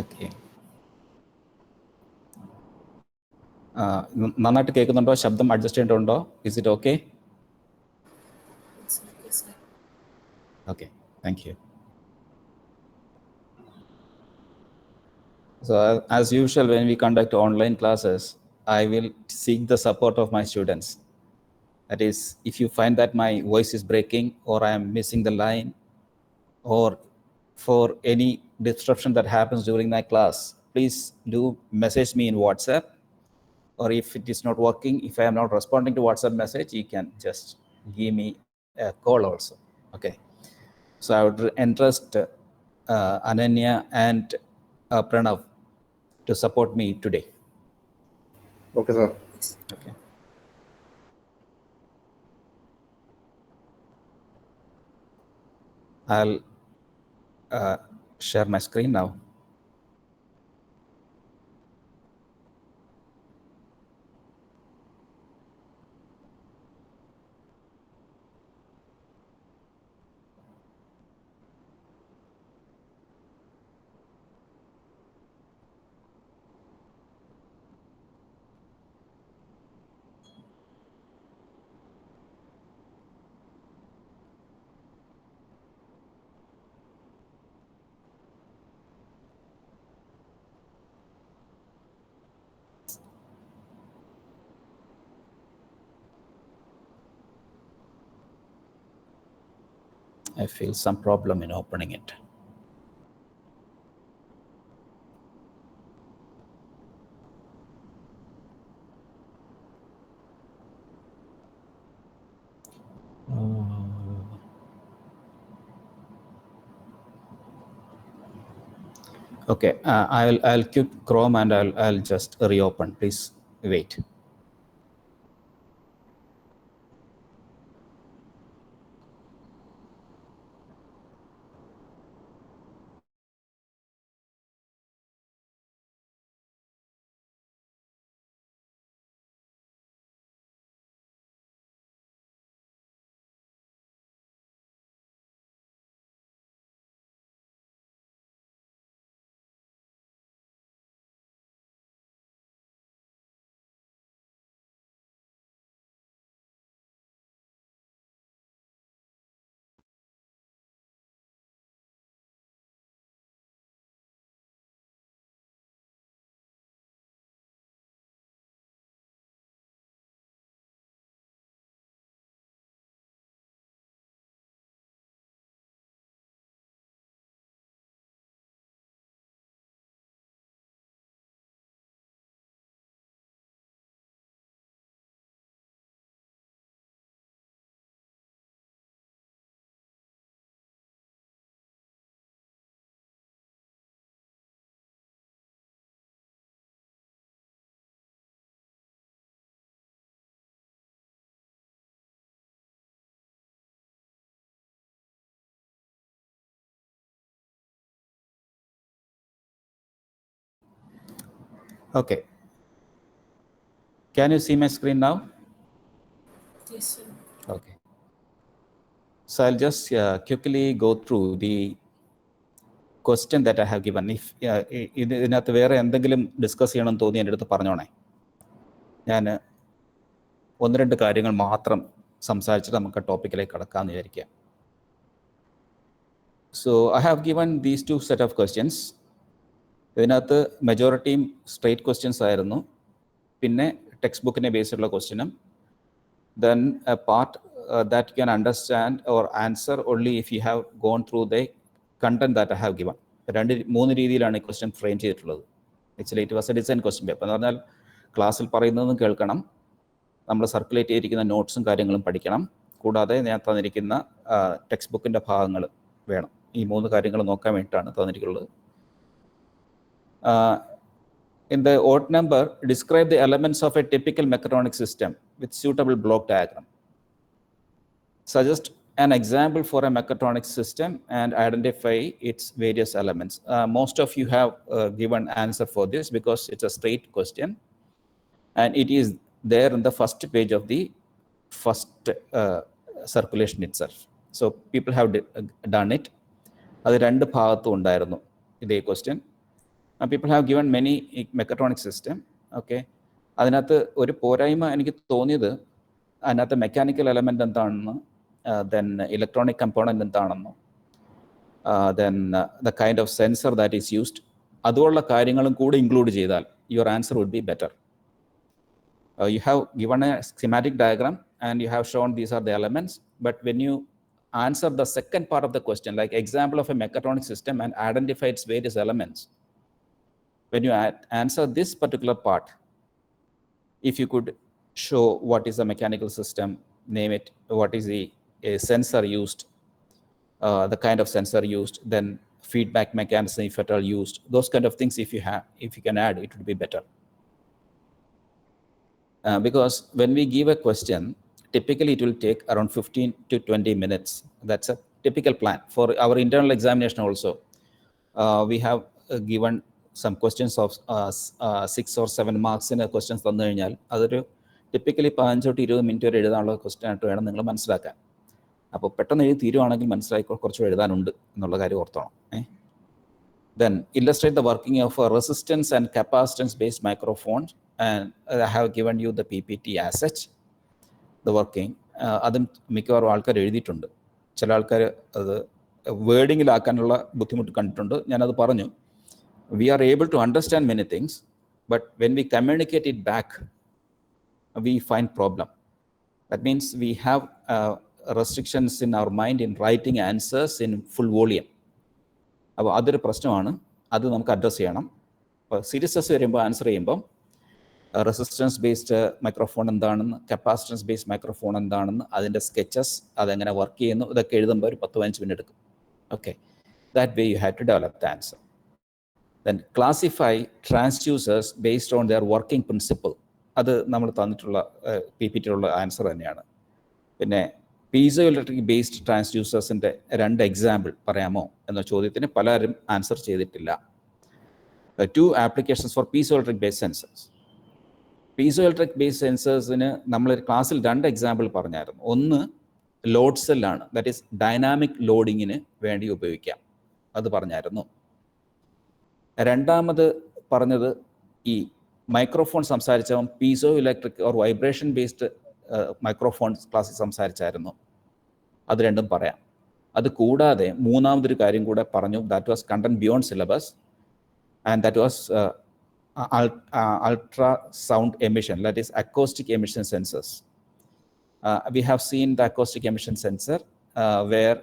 Okay. നന്നായിട്ട് കേൾക്കുന്നുണ്ടോ? ശബ്ദം അഡ്ജസ്റ്റ് ചെയ്യേണ്ടതുണ്ടോ? Is it okay? Okay, thank you. So as usual, when we conduct online classes, I will seek the support of my students. That is, if you find that my voice is breaking or I am missing the line, or for any disruption that happens during my class, please do message me in WhatsApp. Or if it is not working, if I am not responding to WhatsApp message, you can just give me a call also. Okay. So I would entrust Ananya and Pranav to support me today. Okay, sir. Okay. I'll share my screen now. I feel some problem in opening it. Okay, I'll quit Chrome and I'll just reopen. Please wait. Okay. Can you see my screen now? Yes, sir. Okay. So I'll just quickly go through the question that I have given. If ഇതിനകത്ത് വേറെ എന്തെങ്കിലും discuss ചെയ്യണമെന്ന് തോന്നി എൻ്റെ അടുത്ത് പറഞ്ഞോണേ. ഞാൻ ഒന്ന് രണ്ട് കാര്യങ്ങൾ മാത്രം സംസാരിച്ചിട്ട് നമുക്ക് ടോപ്പിക്കിലേക്ക് കടക്കാമെന്ന് വിചാരിക്കുക. So I have given these two set of questions. ഇതിനകത്ത് മെജോറിറ്റിയും സ്ട്രേറ്റ് ക്വസ്റ്റ്യൻസ് ആയിരുന്നു. പിന്നെ ടെക്സ്റ്റ് ബുക്കിനെ ബേസ് ചെയ്തുള്ള ക്വസ്റ്റ്യനും. Then a part that you can understand or answer only if you have gone through the content that I have given. മൂന്ന് രീതിയിലാണ് ഈ question frame ചെയ്തിട്ടുള്ളത്. Actually it was A design question paper എന്ന് പറഞ്ഞാൽ ക്ലാസ്സിൽ പറയുന്നതും കേൾക്കണം, നമ്മൾ സർക്കുലേറ്റ് ചെയ്തിരിക്കുന്ന നോട്ട്സും കാര്യങ്ങളും പഠിക്കണം, കൂടാതെ ഞാൻ തന്നിരിക്കുന്ന ടെക്സ്റ്റ് ബുക്കിൻ്റെ ഭാഗങ്ങൾ വേണം. ഈ മൂന്ന് കാര്യങ്ങൾ നോക്കാൻ വേണ്ടിയിട്ടാണ് തന്നിരിക്കുന്നത്. In the odd number, describe the elements of a typical mechatronic system with suitable block diagram. Suggest an example for a mechatronic system and identify its various elements. Most of you have given answer for this because it's a straight question and it is there in the first page of the first circulation itself. So people have done it. അത് രണ്ട് ഭാഗത്തും ഉണ്ടായിരുന്നു ഇതേ question. People have given many mechatronic system. Okay, അതിനകത്ത് ഒരു പോരായ്മ എനിക്ക് തോന്നിയത് അതിനകത്ത് മെക്കാനിക്കൽ എലമെൻ്റ് എന്താണെന്ന്, ദെൻ ഇലക്ട്രോണിക് കമ്പോണൻ്റ് എന്താണെന്നോ, then the kind of sensor that is used, അതുപോലുള്ള കാര്യങ്ങളും കൂടി ഇൻക്ലൂഡ് ചെയ്താൽ your answer would be better. You have given a schematic diagram and you have shown these are the elements, but when you answer the second part of the question, like example of a mechatronic system and identify its various elements, when you answer this particular part, if you could show what is a mechanical system, name it, what is the sensor used, the kind of sensor used, then feedback mechanism if at all used, those kind of things if you can add, it would be better. Because when we give a question, typically it will take around 15 to 20 minutes. That's a typical plan. For our internal examination also, we have given some questions of 6 or 7 marks in a questions തന്നു കഴിഞ്ഞാൽ അതൊരു typically 15 to 20 minute വരെ എഴുതാനുള്ള question ആയിട്ട് വേണം നിങ്ങൾ മനസ്സിലാക്കാൻ. അപ്പോൾ പെട്ടെന്ന് എഴുതി തീരുവാണെങ്കിൽ മനസ്സിലാക്കി കുറച്ച് എഴുതാനുണ്ട് എന്നുള്ള കാര്യം ഓർത്തോണം. Then illustrate the working of a resistance and capacitance based microphone, and I have given you the PPT as such, the working. അതും മിക്കവാറും ആൾക്കാർ എഴുതിയിട്ടുണ്ട്. ചില ആൾക്കാർ അത് വേർഡിങ്ങിലാക്കാനുള്ള ബുദ്ധിമുട്ട് കണ്ടിട്ടുണ്ട്. ഞാനത് പറഞ്ഞു. We are able to understand many things, but when we communicate it back, we find problem. That means we have restrictions in our mind in writing answers in full volume. അപ്പോൾ അതൊരു പ്രശ്നമാണ്. അത് നമുക്ക് അഡ്രസ്സ് ചെയ്യണം. അപ്പോൾ സീരീസസ് വരുമ്പോൾ answer ചെയ്യുമ്പം resistance based microphone എന്താണെന്ന്, കപ്പാസിറ്റൻസ് ബേസ്ഡ് മൈക്രോഫോൺ എന്താണെന്ന്, അതിൻ്റെ സ്കെച്ചസ്, അതെങ്ങനെ വർക്ക് ചെയ്യുന്നു, ഇതൊക്കെ എഴുതുമ്പോൾ ഒരു 10-15 മിനിറ്റ് എടുക്കും. Okay, that way you have to develop the answer. Then classify transducers based on their working principle. അത് നമ്മൾ തന്നിട്ടുള്ള PPT-യിലുള്ള ആൻസർ തന്നെയാണ്. പിന്നെ പീസോ ഇലക്ട്രിക് ബേസ്ഡ് ട്രാൻസ്ഡ്യൂസേഴ്സിൻ്റെ 2 എക്സാമ്പിൾ പറയാമോ എന്ന ചോദ്യത്തിന് പലരും ആൻസർ ചെയ്തിട്ടില്ല. 2 applications for piezoelectric based sensors. Piezoelectric based sensorsന് നമ്മൾ ക്ലാസ്സിൽ 2 എക്സാമ്പിൾ പറഞ്ഞായിരുന്നു. ഒന്ന് ലോഡ് സെല്ലാണ്, ദാറ്റ് ഈസ് ഡൈനാമിക് ലോഡിങ്ങിന് വേണ്ടി ഉപയോഗിക്കാം, അത് പറഞ്ഞായിരുന്നു. രണ്ടാമത് പറഞ്ഞത് ഈ മൈക്രോഫോൺ സംസാരിച്ചവൻ piezo electric or vibration based microphone ക്ലാസ്സിൽ സംസാരിച്ചായിരുന്നു. അത് രണ്ടും പറയാം. അത് കൂടാതെ മൂന്നാമതൊരു കാര്യം കൂടെ പറഞ്ഞു, that was content beyond syllabus, and that was ultra sound emission, that is acoustic emission sensors. We have seen the acoustic emission sensor where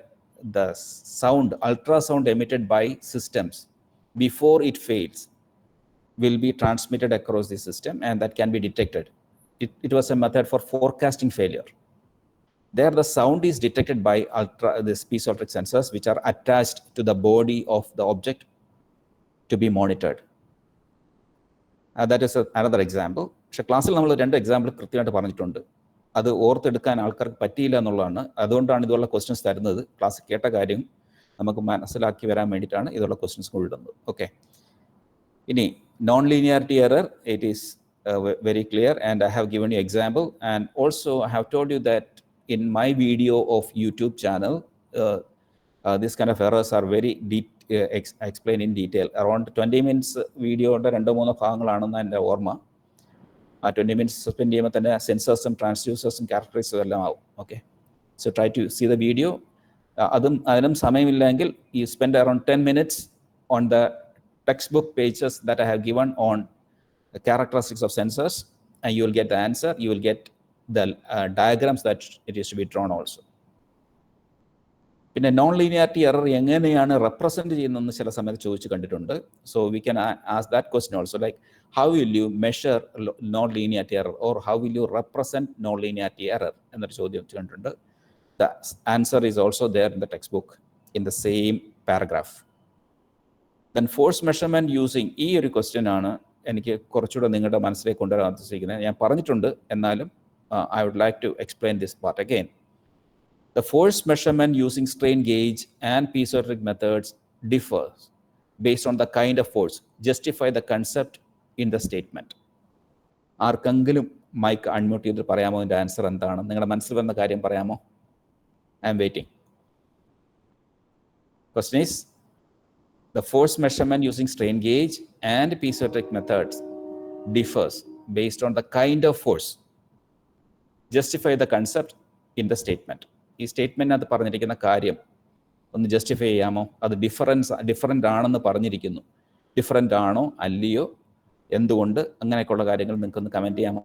the sound, ultrasound emitted by systems before it fails will be transmitted across the system, and that can be detected. It was a method for forecasting failure. There the sound is detected by these piezoelectric sensors which are attached to the body of the object to be monitored. That is another example. പക്ഷേ ക്ലാസ്സിൽ നമ്മൾ 2 example കൃത്യമായിട്ട് പറഞ്ഞിട്ടുണ്ട്. അത് ഓർത്തെടുക്കാൻ ആൾക്കാർക്ക് പറ്റിയില്ല എന്നുള്ളതാണ്. അതുകൊണ്ടാണ് ഇതുള്ള ക്വസ്റ്റ്യൻസ് തരുന്നത്. ക്ലാസ് കേട്ട കാര്യം നമുക്ക് മനസ്സിലാക്കി വരാൻ വേണ്ടിയിട്ടാണ് ഇതുള്ള ക്വസ്റ്റ്യൻസ് കൊണ്ടുവരുന്നത്. ഓക്കെ, ഇനി non linearity error, it is very clear, and I have given you example, and also I have told you that in my video of YouTube channel, this kind of errors are very explained in detail. Around 20 minutes video 2-3 ഭാഗങ്ങളാണെന്ന് എൻ്റെ ഓർമ്മ. ആ 20 minutes spend ചെയ്യുമ്പോൾ തന്നെ സെൻസേഴ്സും ട്രാൻസ്ഡ്യൂസേഴ്സും ക്യാരക്ടറിസ്റ്റും എല്ലാം ആവും. Okay, so try to see the video. അതിനും സമയമില്ലെങ്കിൽ you spend around 10 minutes on the textbook pages that I have given on the characteristics of sensors, and you will get the answer. You will get the diagrams that it is to be drawn also. പിന്നെ non linearity error എങ്ങനെയാണ് represent ചെയ്യുന്നതെന്ന് ചില സമയത്ത് ചോദിച്ചു കണ്ടിട്ടുണ്ട്. So we can ask that question also, like how will you measure non linearity error, or how will you represent non linearity error എന്നൊരു ചോദ്യം കണ്ടിട്ടുണ്ട്. The answer is also there in the textbook in the same paragraph. Then force measurement using, ഈ ഒരു question ആണ് എനിക്ക് കുറച്ചുകൂടെ നിങ്ങളുടെ മനസ്സിലേക്ക് കൊണ്ടുവരാൻ ഉദ്ദേശിക്കുന്നത്. ഞാൻ പറഞ്ഞിട്ടുണ്ട്, എന്നാലും I would like to explain this part again. The force measurement using strain gauge and piezoelectric methods differs based on the kind of force. Justify the concept in the statement. ആർക്കെങ്കിലും മൈക്ക് അൺമ്യൂട്ട് ചെയ്ത് പറയാമോ ഇതിൻ്റെ answer എന്താണ്? നിങ്ങളുടെ മനസ്സിൽ വന്ന കാര്യം പറയാമോ? I am waiting. Question is, The force measurement using strain gauge and piezoelectric methods differs based on the kind of force. Justify the concept in the statement. ഈ സ്റ്റേറ്റ്മെൻറ്റിനകത്ത് പറഞ്ഞിരിക്കുന്ന കാര്യം ഒന്ന് ജസ്റ്റിഫൈ ചെയ്യാമോ? അത് ഡിഫറൻ്റ് ആണെന്ന് പറഞ്ഞിരിക്കുന്നു. ഡിഫറൻ്റ് ആണോ അല്ലയോ, എന്തുകൊണ്ട്, അങ്ങനെയൊക്കെയുള്ള കാര്യങ്ങൾ നിങ്ങൾക്കൊന്ന് കമൻറ്റ് ചെയ്യാമോ?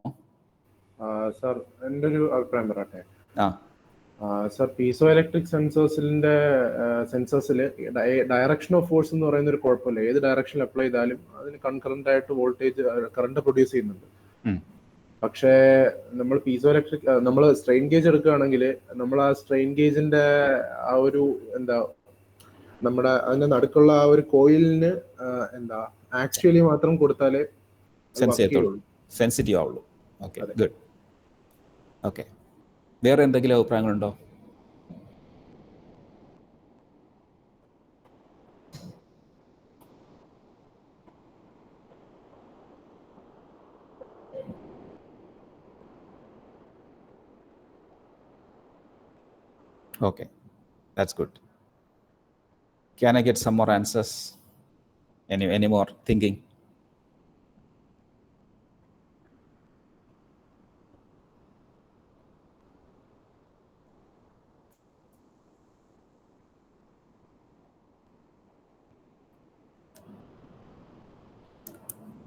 സാർ, എൻ്റെ ഒരു അഭിപ്രായം പറയട്ടെ. ആ സാർ, പീസോ ഇലക്ട്രിക് സെൻസേഴ്സിൽ ഡയറക്ഷൻ ഓഫ് ഫോഴ്സ് എന്ന് പറയുന്ന ഒരു കുഴപ്പമില്ല. ഏത് ഡയറക്ഷനിൽ അപ്ലൈ ചെയ്താലും അതിന് കൺകറന്റ് ആയിട്ട് വോൾട്ടേജ് കറണ്ട് പ്രൊഡ്യൂസ് ചെയ്യുന്നുണ്ട്. പക്ഷേ നമ്മൾ സ്ട്രെയിൻ ഗേജ് എടുക്കുകയാണെങ്കിൽ നമ്മൾ ആ സ്ട്രെയിൻ ഗേജിന്റെ ആ ഒരു നമ്മുടെ അതിന്റെ നടുക്കുള്ള ആ ഒരു കോയിലിന് ആക്ച്വലി മാത്രം കൊടുത്താലേ സെൻസിറ്റീവ് ആവുള്ളൂ. Okay, good. ഓക്കെ, വേറെ എന്തെങ്കിലും അഭിപ്രായങ്ങളുണ്ടോ? Okay, that's good. Can I get some more answers? Any more thinking?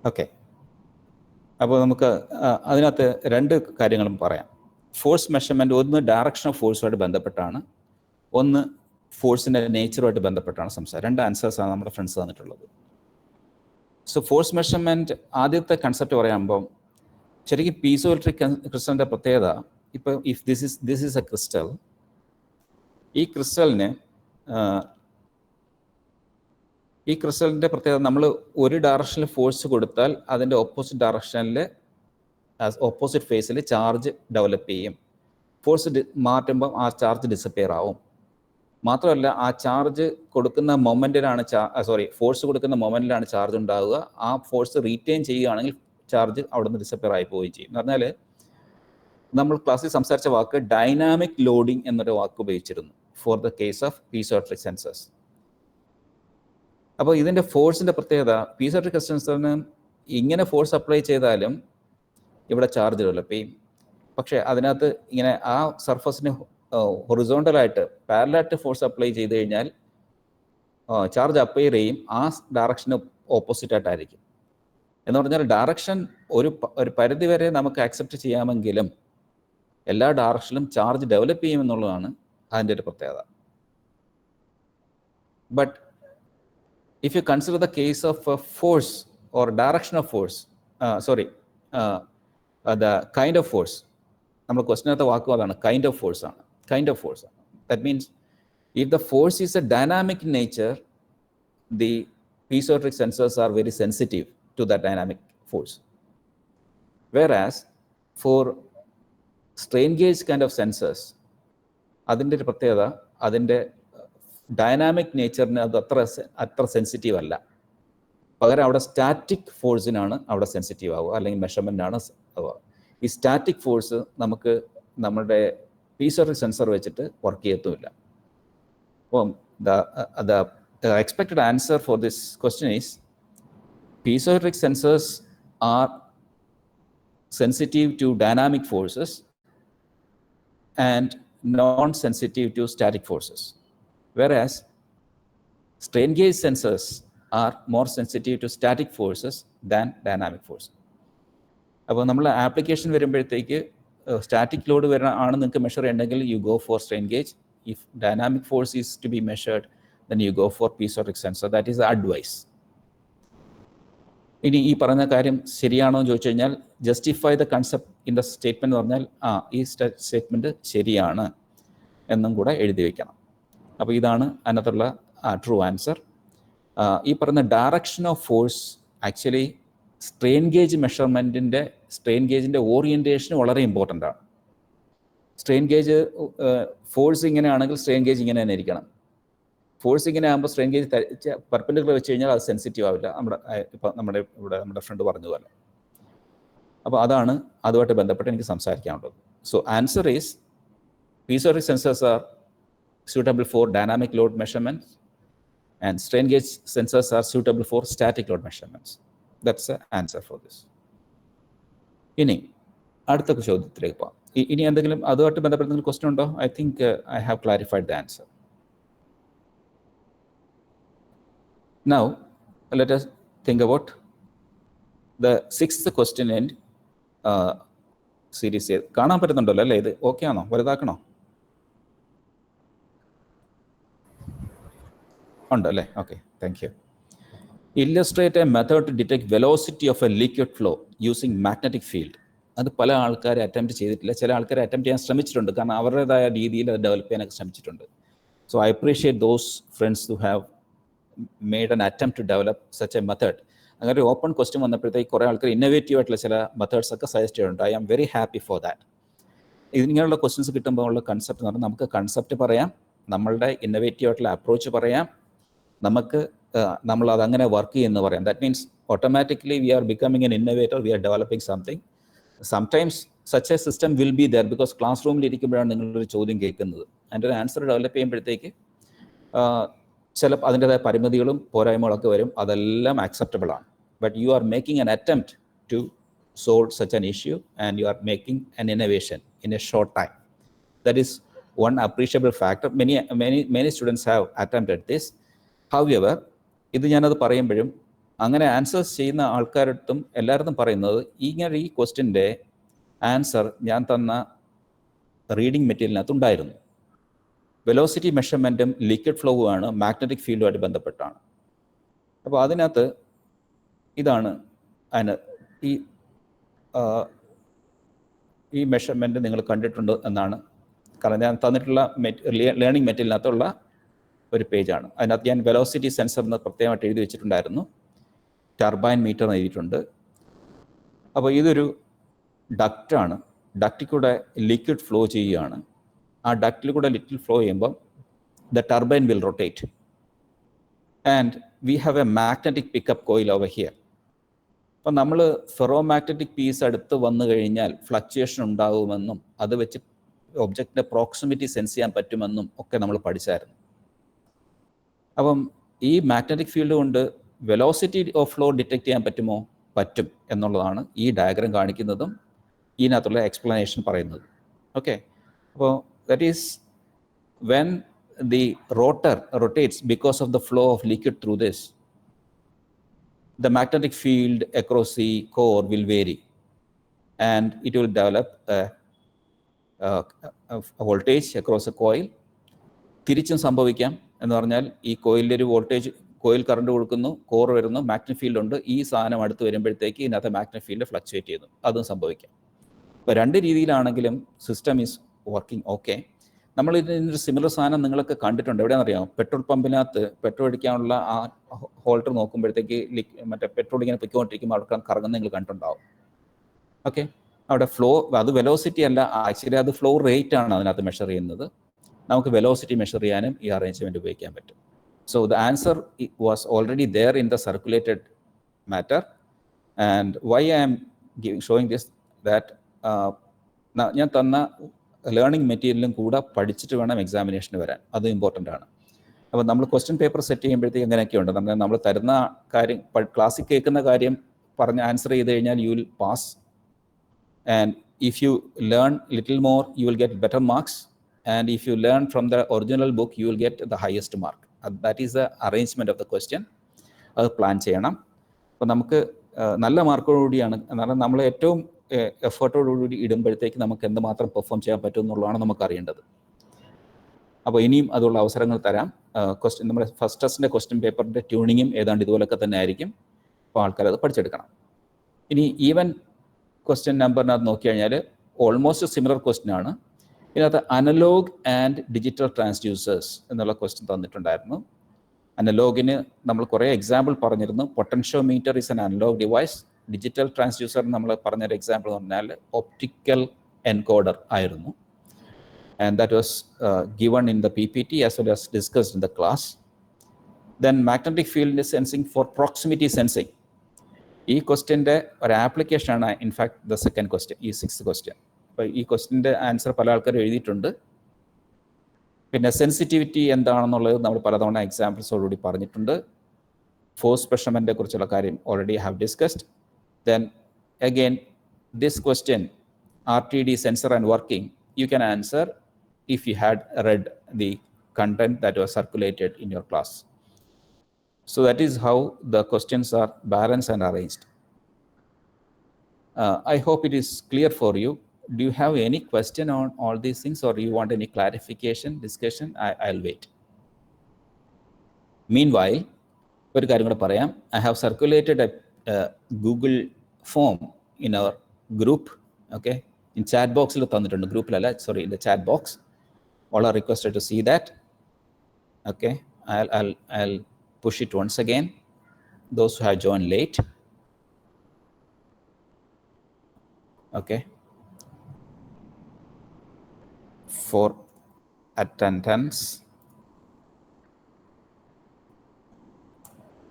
Okay, അപ്പോൾ നമുക്ക് അതിനകത്ത് രണ്ട് കാര്യങ്ങളും പറയാം. ഫോഴ്സ് മെഷർമെൻറ്റ് ഒന്ന് ഡയറക്ഷൻ ഓഫ് ഫോഴ്സുമായിട്ട് ബന്ധപ്പെട്ടാണ്, ഒന്ന് ഫോഴ്സിൻ്റെ നേച്ചറുമായിട്ട് ബന്ധപ്പെട്ടാണ് സംസാരം. രണ്ട് ആൻസേഴ്സാണ് നമ്മുടെ ഫ്രണ്ട്സ് തന്നിട്ടുള്ളത്. സോ ഫോഴ്സ് മെഷർമെൻറ്റ് ആദ്യത്തെ കൺസെപ്റ്റ് പറയുമ്പോൾ ശരിക്കും പീസോ ഇലക്ട്രിക് ക്രിസ്റ്റലിൻ്റെ പ്രത്യേകത, ഇപ്പോൾ if this is A crystal, ഈ ക്രിസ്റ്റലിൻ്റെ പ്രത്യേകത നമ്മൾ ഒരു ഡയറക്ഷനിൽ ഫോഴ്സ് കൊടുത്താൽ അതിൻ്റെ ഓപ്പോസിറ്റ് ഡയറക്ഷനിൽ ഓപ്പോസിറ്റ് ഫേസിൽ ചാർജ് ഡെവലപ്പ് ചെയ്യും. ഫോഴ്സ് മാറ്റുമ്പം ആ ചാർജ് ഡിസപ്പിയർ ആവും. മാത്രമല്ല ആ ചാർജ് കൊടുക്കുന്ന മൊമെൻറ്റിലാണ് ഫോഴ്സ് കൊടുക്കുന്ന മൊമെൻറ്റിലാണ് ചാർജ് ഉണ്ടാവുക. ആ ഫോഴ്സ് റീറ്റെയിൻ ചെയ്യുകയാണെങ്കിൽ ചാർജ് അവിടെ നിന്ന് ഡിസപ്പിയർ ആയി പോവുകയും ചെയ്യും. എന്ന് പറഞ്ഞാൽ നമ്മൾ ക്ലാസ്സിൽ സംസാരിച്ച വാക്ക് ഡൈനാമിക് ലോഡിംഗ് എന്നൊരു വാക്ക് ഉപയോഗിച്ചിരുന്നു for the case of piezo electric sensors. അപ്പോൾ ഇതിൻ്റെ ഫോഴ്സിൻ്റെ പ്രത്യേകത, പീസോ ഇലക്ട്രിക് സെൻസറിന് ഇങ്ങനെ ഫോഴ്സ് അപ്ലൈ ചെയ്താലും ഇവിടെ ചാർജ് ഡെവലപ്പ് ചെയ്യും. പക്ഷേ അതിനകത്ത് ഇങ്ങനെ ആ സർഫസിന് ഹൊറിസോണ്ടലായിട്ട് പാരലായിട്ട് ഫോഴ്സ് അപ്ലൈ ചെയ്ത് കഴിഞ്ഞാൽ ചാർജ് അപ്പയർ ചെയ്യും, ആ ഡയറക്ഷന് ഓപ്പോസിറ്റായിട്ടായിരിക്കും. എന്ന് പറഞ്ഞാൽ ഡയറക്ഷൻ ഒരു പരിധി വരെ നമുക്ക് ആക്സെപ്റ്റ് ചെയ്യാമെങ്കിലും എല്ലാ ഡയറക്ഷനിലും ചാർജ് ഡെവലപ്പ് ചെയ്യുമെന്നുള്ളതാണ് അതിൻ്റെ ഒരു പ്രത്യേകത. But if you consider the case of force or direction of force, the kind of force, നമ്മൾ ക്വസ്റ്റിനകത്ത് വാക്കും അതാണ്, കൈൻഡ് ഓഫ് ഫോഴ്സ് ആണ്. That means if the force is a dynamic nature, the piezoelectric sensors are very sensitive to that dynamic force. Whereas for strain gauge kind of sensors, അതിൻ്റെ ഒരു പ്രത്യേകത, അതിൻ്റെ dynamic നേച്ചറിന് അത് അത്ര സെൻസിറ്റീവ് അല്ല. പകരം അവിടെ സ്റ്റാറ്റിക് ഫോഴ്സിനാണ് അവിടെ സെൻസിറ്റീവ് ആവുക, അല്ലെങ്കിൽ മെഷർമെൻ്റാണ് ആവുക. ഈ സ്റ്റാറ്റിക് ഫോഴ്സ് നമുക്ക് നമ്മുടെ പീസോഇലക്ട്രിക് സെൻസർ വെച്ചിട്ട് വർക്ക് ചെയ്യത്തുമില്ല. അപ്പം the expected answer for this question is piezoelectric sensors are sensitive to dynamic forces and non-sensitive to static forces. Whereas strain gauge sensors are more sensitive to static forces than dynamic forces. അപ്പോൾ നമ്മൾ application വരുമ്പോഴത്തേക്ക് static load ആണ് നിങ്ങൾക്ക് measure ചെയ്യണമെങ്കിൽ you go for strain gauge. If dynamic force is to be measured then you go for piezoelectric sensor. That is advice. ഇനി ഈ പറഞ്ഞ കാര്യം ശരിയാണോ എന്ന് ചോദിച്ചു കഴിഞ്ഞാൽ justify the concept in the statement എന്ന് പറഞ്ഞാൽ ഈ സ്റ്റേറ്റ്മെൻറ്റ് ശരിയാണ് എന്നും കൂടെ എഴുതി വയ്ക്കണം. അപ്പോൾ ഇതാണ് അതിനകത്തുള്ള ട്രൂ ആൻസർ. ഈ പറയുന്ന direction of force actually strain ഗേജിൻ്റെ ഓറിയൻറ്റേഷന് വളരെ ഇമ്പോർട്ടൻ്റ് ആണ്. സ്ട്രെയിൻ ഗേജ് ഫോഴ്സ് ഇങ്ങനെയാണെങ്കിൽ സ്ട്രെയിൻ ഗേജ് ഇങ്ങനെ തന്നെ ഇരിക്കണം. ഫോഴ്സ് ഇങ്ങനെ ആകുമ്പോൾ സ്ട്രെയിൻ ഗേജ് പെർപെൻഡിക്കുലർ വെച്ച് കഴിഞ്ഞാൽ അത് സെൻസിറ്റീവ് ആവില്ല, നമ്മുടെ ഫ്രണ്ട് പറഞ്ഞതുപോലെ. അപ്പോൾ അതാണ് അതുമായിട്ട് ബന്ധപ്പെട്ട് എനിക്ക് സംസാരിക്കാനുള്ളത്. So answer is piezoelectric sensors are suitable for dynamic load measurements And strain gauge sensors are suitable for static load measurements. That's the answer for this. ഇനി അടുത്ത ചോദ്യത്തിലേക്ക് പോകാം. ഇനി എന്തെങ്കിലും അതുമായിട്ട് ബന്ധപ്പെട്ട എന്തെങ്കിലും ക്വസ്റ്റ്യൻ ഉണ്ടോ? I think I have clarified the answer. Now, let us think about the sixth question in series. കാണാൻ പറ്റുന്നുണ്ടല്ലോ അല്ലേ? ഇത് ഓക്കെ ആണോ? വലുതാക്കണോ? ഉണ്ടല്ലേ? Okay, thank you. Illustrate a method to detect velocity of a liquid flow using magnetic field. അത് പല ആൾക്കാരെ attempt ചെയ്തിട്ടില്ല. ചില ആൾക്കാരെ അറ്റംപ്റ്റ് ചെയ്യാൻ ശ്രമിച്ചിട്ടുണ്ട്, കാരണം അവരുടേതായ രീതിയിൽ അത് ഡെവലപ്പ് ചെയ്യാനൊക്കെ ശ്രമിച്ചിട്ടുണ്ട്. So I appreciate those friends who have made an attempt to develop such a method. അങ്ങനെ ഒരു ഓപ്പൺ ക്വസ്റ്റ്യൻ വന്നപ്പോഴത്തേക്ക് കുറേ ആൾക്കാർ ഇന്നോവേറ്റീവ് ആയിട്ടുള്ള ചില മെത്തേഡ്സ് ഒക്കെ സജസ്റ്റ് ചെയ്തിട്ടുണ്ട്. I am very happy for that. ഇങ്ങനെയുള്ള ക്വസ്റ്റ്യൻസ് കിട്ടുമ്പോൾ ഉള്ള കൺസെപ്റ്റ് എന്ന് പറഞ്ഞാൽ നമുക്ക് കൺസെപ്റ്റ് പറയാം, നമ്മളുടെ ഇന്നോവേറ്റീവ് ആയിട്ടുള്ള അപ്രോച്ച് പറയാം, നമുക്ക് നമ്മൾ അതങ്ങനെ വർക്ക് ചെയ്യുമെന്ന് പറയാം. That means automatically we are becoming an innovator, we are developing something. Sometimes such a system will be there because class റൂമിൽ ഇരിക്കുമ്പോഴാണ് നിങ്ങളൊരു ചോദ്യം കേൾക്കുന്നത്. അതിൻ്റെ ഒരു ആൻസർ ഡെവലപ്പ് ചെയ്യുമ്പോഴത്തേക്ക് ചില അതിൻ്റെതായ പരിമിതികളും പോരായ്മകളൊക്കെ വരും, അതെല്ലാം ആക്സെപ്റ്റബിൾ ആണ്. But you are making an attempt to solve such an issue and you are making an innovation in a short time. That is one appreciable factor. Many students have attempted this. However, ഇത് ഞാനത് പറയുമ്പോഴും അങ്ങനെ answers ചെയ്യുന്ന ആൾക്കാരടുത്തും എല്ലായിടത്തും പറയുന്നത് ഇങ്ങനെ ഈ ക്വസ്റ്റ്യൻ്റെ answer ഞാൻ തന്ന റീഡിംഗ് മെറ്റീരിയലിനകത്ത് ഉണ്ടായിരുന്നു. വെലോസിറ്റി മെഷർമെൻറ്റും ലിക്വിഡ് ഫ്ലോവുമാണ് മാഗ്നറ്റിക് ഫീൽഡുമായിട്ട് ബന്ധപ്പെട്ടാണ്. അപ്പോൾ അതിനകത്ത് ഇതാണ് അതിന് ഈ മെഷർമെൻറ്റ് നിങ്ങൾ കണ്ടിട്ടുണ്ട് എന്നാണ്, കാരണം ഞാൻ തന്നിട്ടുള്ള ലേണിംഗ് മെറ്റീരിയലിനകത്തുള്ള ഒരു പേജാണ്. അതിനകത്ത് ഞാൻ വെലോസിറ്റി സെൻസർ എന്ന് പ്രത്യേകമായിട്ട് എഴുതി വെച്ചിട്ടുണ്ടായിരുന്നു, ടർബൈൻ മീറ്റർ എന്ന് എഴുതിയിട്ടുണ്ട്. അപ്പോൾ ഇതൊരു ഡക്റ്റാണ്, ഡക്റ്റിൽ കൂടെ ലിക്വിഡ് ഫ്ലോ ചെയ്യുകയാണ്. ആ ഡക്റ്റിൽ കൂടെ ലിക്വിഡ് ഫ്ലോ ചെയ്യുമ്പം the turbine will rotate and we have A magnetic pickup coil over here. അപ്പം നമ്മൾ ഫെറോ മാഗ്നറ്റിക് പീസ് അടുത്ത് വന്നു കഴിഞ്ഞാൽ ഫ്ലക്ച്വേഷൻ ഉണ്ടാകുമെന്നും അത് വെച്ച് ഒബ്ജക്റ്റിൻ്റെ പ്രോക്സിമിറ്റി സെൻസ് ചെയ്യാൻ പറ്റുമെന്നും ഒക്കെ നമ്മൾ പഠിച്ചായിരുന്നു. അപ്പം ഈ മാഗ്നറ്റിക് ഫീൽഡ് കൊണ്ട് വെലോസിറ്റി ഓഫ് ഫ്ലോ ഡിറ്റക്ട് ചെയ്യാൻ പറ്റുമോ? പറ്റും എന്നുള്ളതാണ് ഈ ഡയഗ്രാം കാണിക്കുന്നതും ഇതിനകത്തുള്ള എക്സ്പ്ലനേഷൻ പറയുന്നത്. ഓക്കെ, അപ്പോൾ that is when the rotor rotates because of the flow of liquid through this, the magnetic field across the core will vary and it will develop a voltage across a coil. തിരിച്ചും സംഭവിക്കാം എന്ന് പറഞ്ഞാൽ ഈ കോയിലിൻ്റെ ഒരു voltage, coil current കൊടുക്കുന്നു, core വരുന്നു, magnetic field ഉണ്ട്, ഈ സാധനം അടുത്ത് വരുമ്പോഴത്തേക്ക് ഇതിനകത്ത് മാഗ്നറ്റിക് ഫീൽഡ് ഫ്ലക്ച്വേറ്റ് ചെയ്യുന്നു, അതും സംഭവിക്കാം. ഇപ്പോൾ രണ്ട് രീതിയിലാണെങ്കിലും സിസ്റ്റം ഈസ് വർക്കിംഗ് ഓക്കെ. നമ്മൾ ഇതിനൊരു സിമിലർ സാധനം നിങ്ങളൊക്കെ കണ്ടിട്ടുണ്ട്. എവിടെയാണെന്നറിയാമോ? പെട്രോൾ പമ്പിനകത്ത് പെട്രോൾ അടിക്കാനുള്ള ആ ഹോൾഡർ നോക്കുമ്പോഴത്തേക്ക് മറ്റേ പെട്രോൾ ഇങ്ങനെ പൊയ്ക്കൊണ്ടിരിക്കുമ്പോൾ അവിടെ കറങ്ങുന്ന നിങ്ങൾ കണ്ടിട്ടുണ്ടാവും. ഓക്കെ, അവിടെ ഫ്ലോ, അത് വെലോസിറ്റി അല്ല, ആക്ച്വലി അത് ഫ്ലോ റേറ്റ് ആണ് അതിനകത്ത് മെഷർ ചെയ്യുന്നത്. നമുക്ക് വെലോസിറ്റി മെഷർ ചെയ്യാനും ഈ അറേഞ്ച്മെൻറ്റ് ഉപയോഗിക്കാൻ പറ്റും. So the answer was already there in the circulated matter. And why I am showing this that ഞാൻ തന്ന ലേണിംഗ് മെറ്റീരിയലും കൂടെ പഠിച്ചിട്ട് വേണം എക്സാമിനേഷന് വരാൻ, അത് ഇമ്പോർട്ടൻ്റ് ആണ്. അപ്പോൾ നമ്മൾ ക്വസ്റ്റ്യൻ പേപ്പർ സെറ്റ് ചെയ്യുമ്പോഴത്തേക്ക് അങ്ങനെയൊക്കെയുണ്ട്. നമ്മൾ തരുന്ന കാര്യം, ക്ലാസ്സിൽ കേൾക്കുന്ന കാര്യം പറഞ്ഞ് ആൻസർ ചെയ്ത് കഴിഞ്ഞാൽ you will pass. And if you learn little more you will get better marks. And if you learn from the original book, you will get the highest mark. That is the arrangement of the question. അത് plan ചെയ്യണം. അപ്പോൾ നമുക്ക് നല്ല മാർക്കോടുകൂടിയാണ്, എന്നാൽ നമ്മൾ ഏറ്റവും എഫേർട്ടോടുകൂടി ഇടുമ്പോഴത്തേക്ക് നമുക്ക് എന്തുമാത്രം പെർഫോം ചെയ്യാൻ പറ്റും എന്നുള്ളതാണ് നമുക്ക് അറിയേണ്ടത്. അപ്പോൾ ഇനിയും അതുള്ള അവസരങ്ങൾ തരാം. ക്വസ്റ്റ്യൻ, നമ്മുടെ ഫസ്റ്റ് ടെസ്റ്റിൻ്റെ ക്വസ്റ്റ്യൻ പേപ്പറിൻ്റെ ട്യൂണിങ്ങും ഏതാണ്ട് ഇതുപോലൊക്കെ തന്നെ ആയിരിക്കും. അപ്പോൾ ആൾക്കാരത് പഠിച്ചെടുക്കണം. ഇനി ഈവൻ ക്വസ്റ്റ്യൻ നമ്പറിനകത്ത് നോക്കിക്കഴിഞ്ഞാൽ ഓൾമോസ്റ്റ് സിമിലർ ക്വസ്റ്റ്യൻ ആണ്. ഇതിനകത്ത് അനലോഗ് ആൻഡ് ഡിജിറ്റൽ ട്രാൻസ്ഡ്യൂസേഴ്സ് എന്നുള്ള ക്വസ്റ്റ്യൻ തന്നിട്ടുണ്ടായിരുന്നു. അനലോഗിന് നമ്മൾ കുറേ എക്സാമ്പിൾ പറഞ്ഞിരുന്നു. Potentiometer is an analog device. Digital transducer നമ്മൾ പറഞ്ഞൊരു എക്സാമ്പിൾ എന്ന് പറഞ്ഞാൽ ഒപ്റ്റിക്കൽ എൻകോഡർ ആയിരുന്നു. And that was given in the PPT as well as discussed in the class. Then magnetic field sensing for proximity sensing. ഈ ക്വസ്റ്റ്യൻ്റെ ഒരു ആപ്ലിക്കേഷനാണ് in fact the second question, ഈ sixth question. അപ്പോൾ ഈ ക്വസ്റ്റ്യൻ്റെ ആൻസർ പല ആൾക്കാരും എഴുതിയിട്ടുണ്ട്. പിന്നെ സെൻസിറ്റിവിറ്റി എന്താണെന്നുള്ളത് നമ്മൾ പലതവണ എക്സാമ്പിൾസോടുകൂടി പറഞ്ഞിട്ടുണ്ട്. ഫോഴ്സ് മെഷർമെൻറ്റിനെ കുറിച്ചുള്ള കാര്യം already have discussed. Then again this question RTD sensor and working, you can answer if you had read the content that was circulated in your class. So that is how the questions are balanced and arranged. I hope it is clear for you. Do you have any question on all these things, or do you want any clarification, discussion? I'll wait. Meanwhile, I have circulated a Google form in our group. Okay, in chat box, group, sorry, in the chat box. All are requested to see that. Okay, I'll push it once again. Those who have joined late. Okay. For attendance,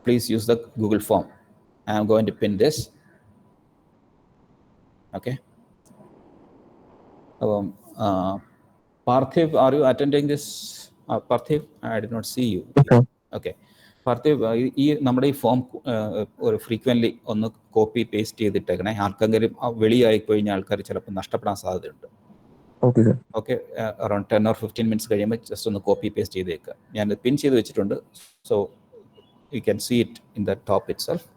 please use the Google form. I am going to pin this. Okay. Parthiv, are you attending this? Parthiv, I did not see you. Okay. Parthiv, ഈ നമ്മുടെ ഈ form ഒരു frequently ഒന്ന് copy paste ചെയ്തിട്ടേക്കണേ. ആർക്കെങ്കിലും വെളിയായി കഴിഞ്ഞാൽ ആൾക്കാർ ചിലപ്പോൾ നഷ്ടപ്പെടാൻ സാധ്യതയുണ്ട്. Okay sir. Okay, around 10 or 15 minutes കഴിയുമ്പോൾ ജസ്റ്റ് ഒന്ന് കോപ്പി പേസ്റ്റ് ചെയ്തേക്കുക. ഞാൻ പിൻ ചെയ്ത് വെച്ചിട്ടുണ്ട്. So you can see it in the top itself.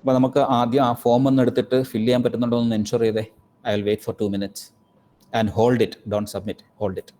അപ്പോൾ നമുക്ക് ആദ്യം ആ ഫോം ഒന്ന് എടുത്തിട്ട് ഫില്ല് ചെയ്യാൻ പറ്റുന്നുണ്ടോ എന്ന് എൻഷുർ ചെയ്തേ. I will wait for 2 minutes and hold it, don't submit, hold it.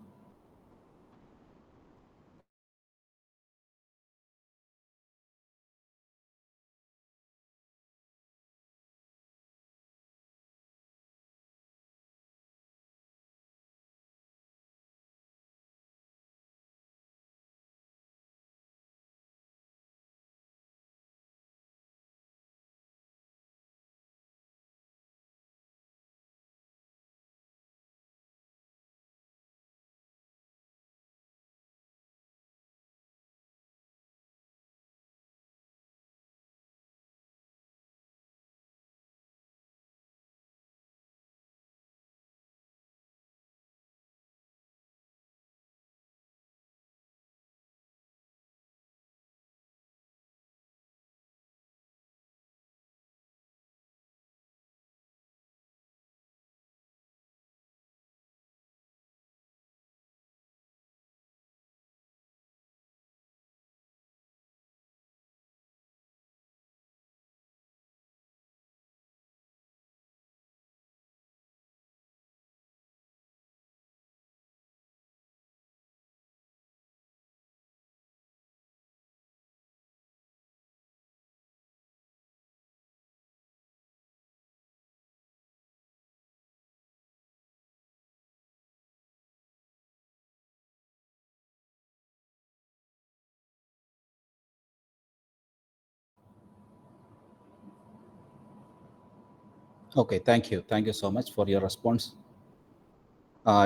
Okay, thank you. Thank you so much for your response.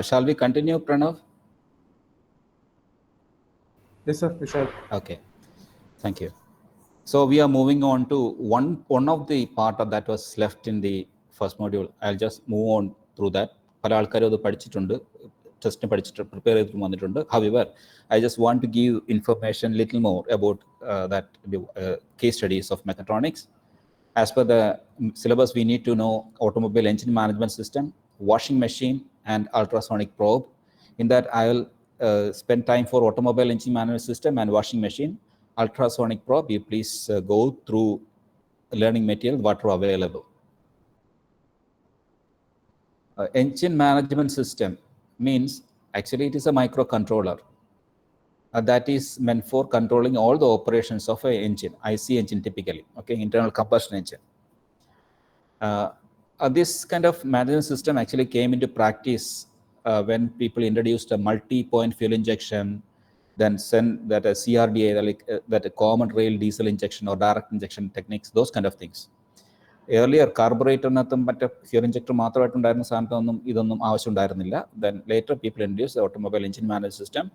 Shall we continue, Pranav? Yes, sir. Vishal. Okay, thank you. So we are moving on to one of the part of that was left in the first module. I'll just move on through that. പല ആൾക്കാരും അത് പഠിച്ചിട്ടുണ്ട്, ടെസ്റ്റിന് പഠിച്ചിട്ട് prepare ചെയ്തിട്ട് വന്നിട്ടുണ്ട്. However, I just want to give information little more about that case studies of mechatronics. As per the syllabus, we need to know automobile engine management system, washing machine, and ultrasonic probe. In that, I will spend time for automobile engine management system and washing machine. Ultrasonic probe, you please go through learning material what are available. Engine management system means actually it is a microcontroller that is meant for controlling all the operations of an engine, IC engine typically, okay, internal combustion engine. This kind of management system actually came into practice when people introduced a multi-point fuel injection, then send that a CRDA, like that a common rail diesel injection or direct injection techniques, those kind of things. Earlier carburetor-നകത്തും മറ്റേ fuel injector മാത്രമായിട്ടുണ്ടായിരുന്ന സാധനത്തൊന്നും ഇതൊന്നും ആവശ്യമുണ്ടായിരുന്നില്ല. Then later people introduced the automobile engine management system,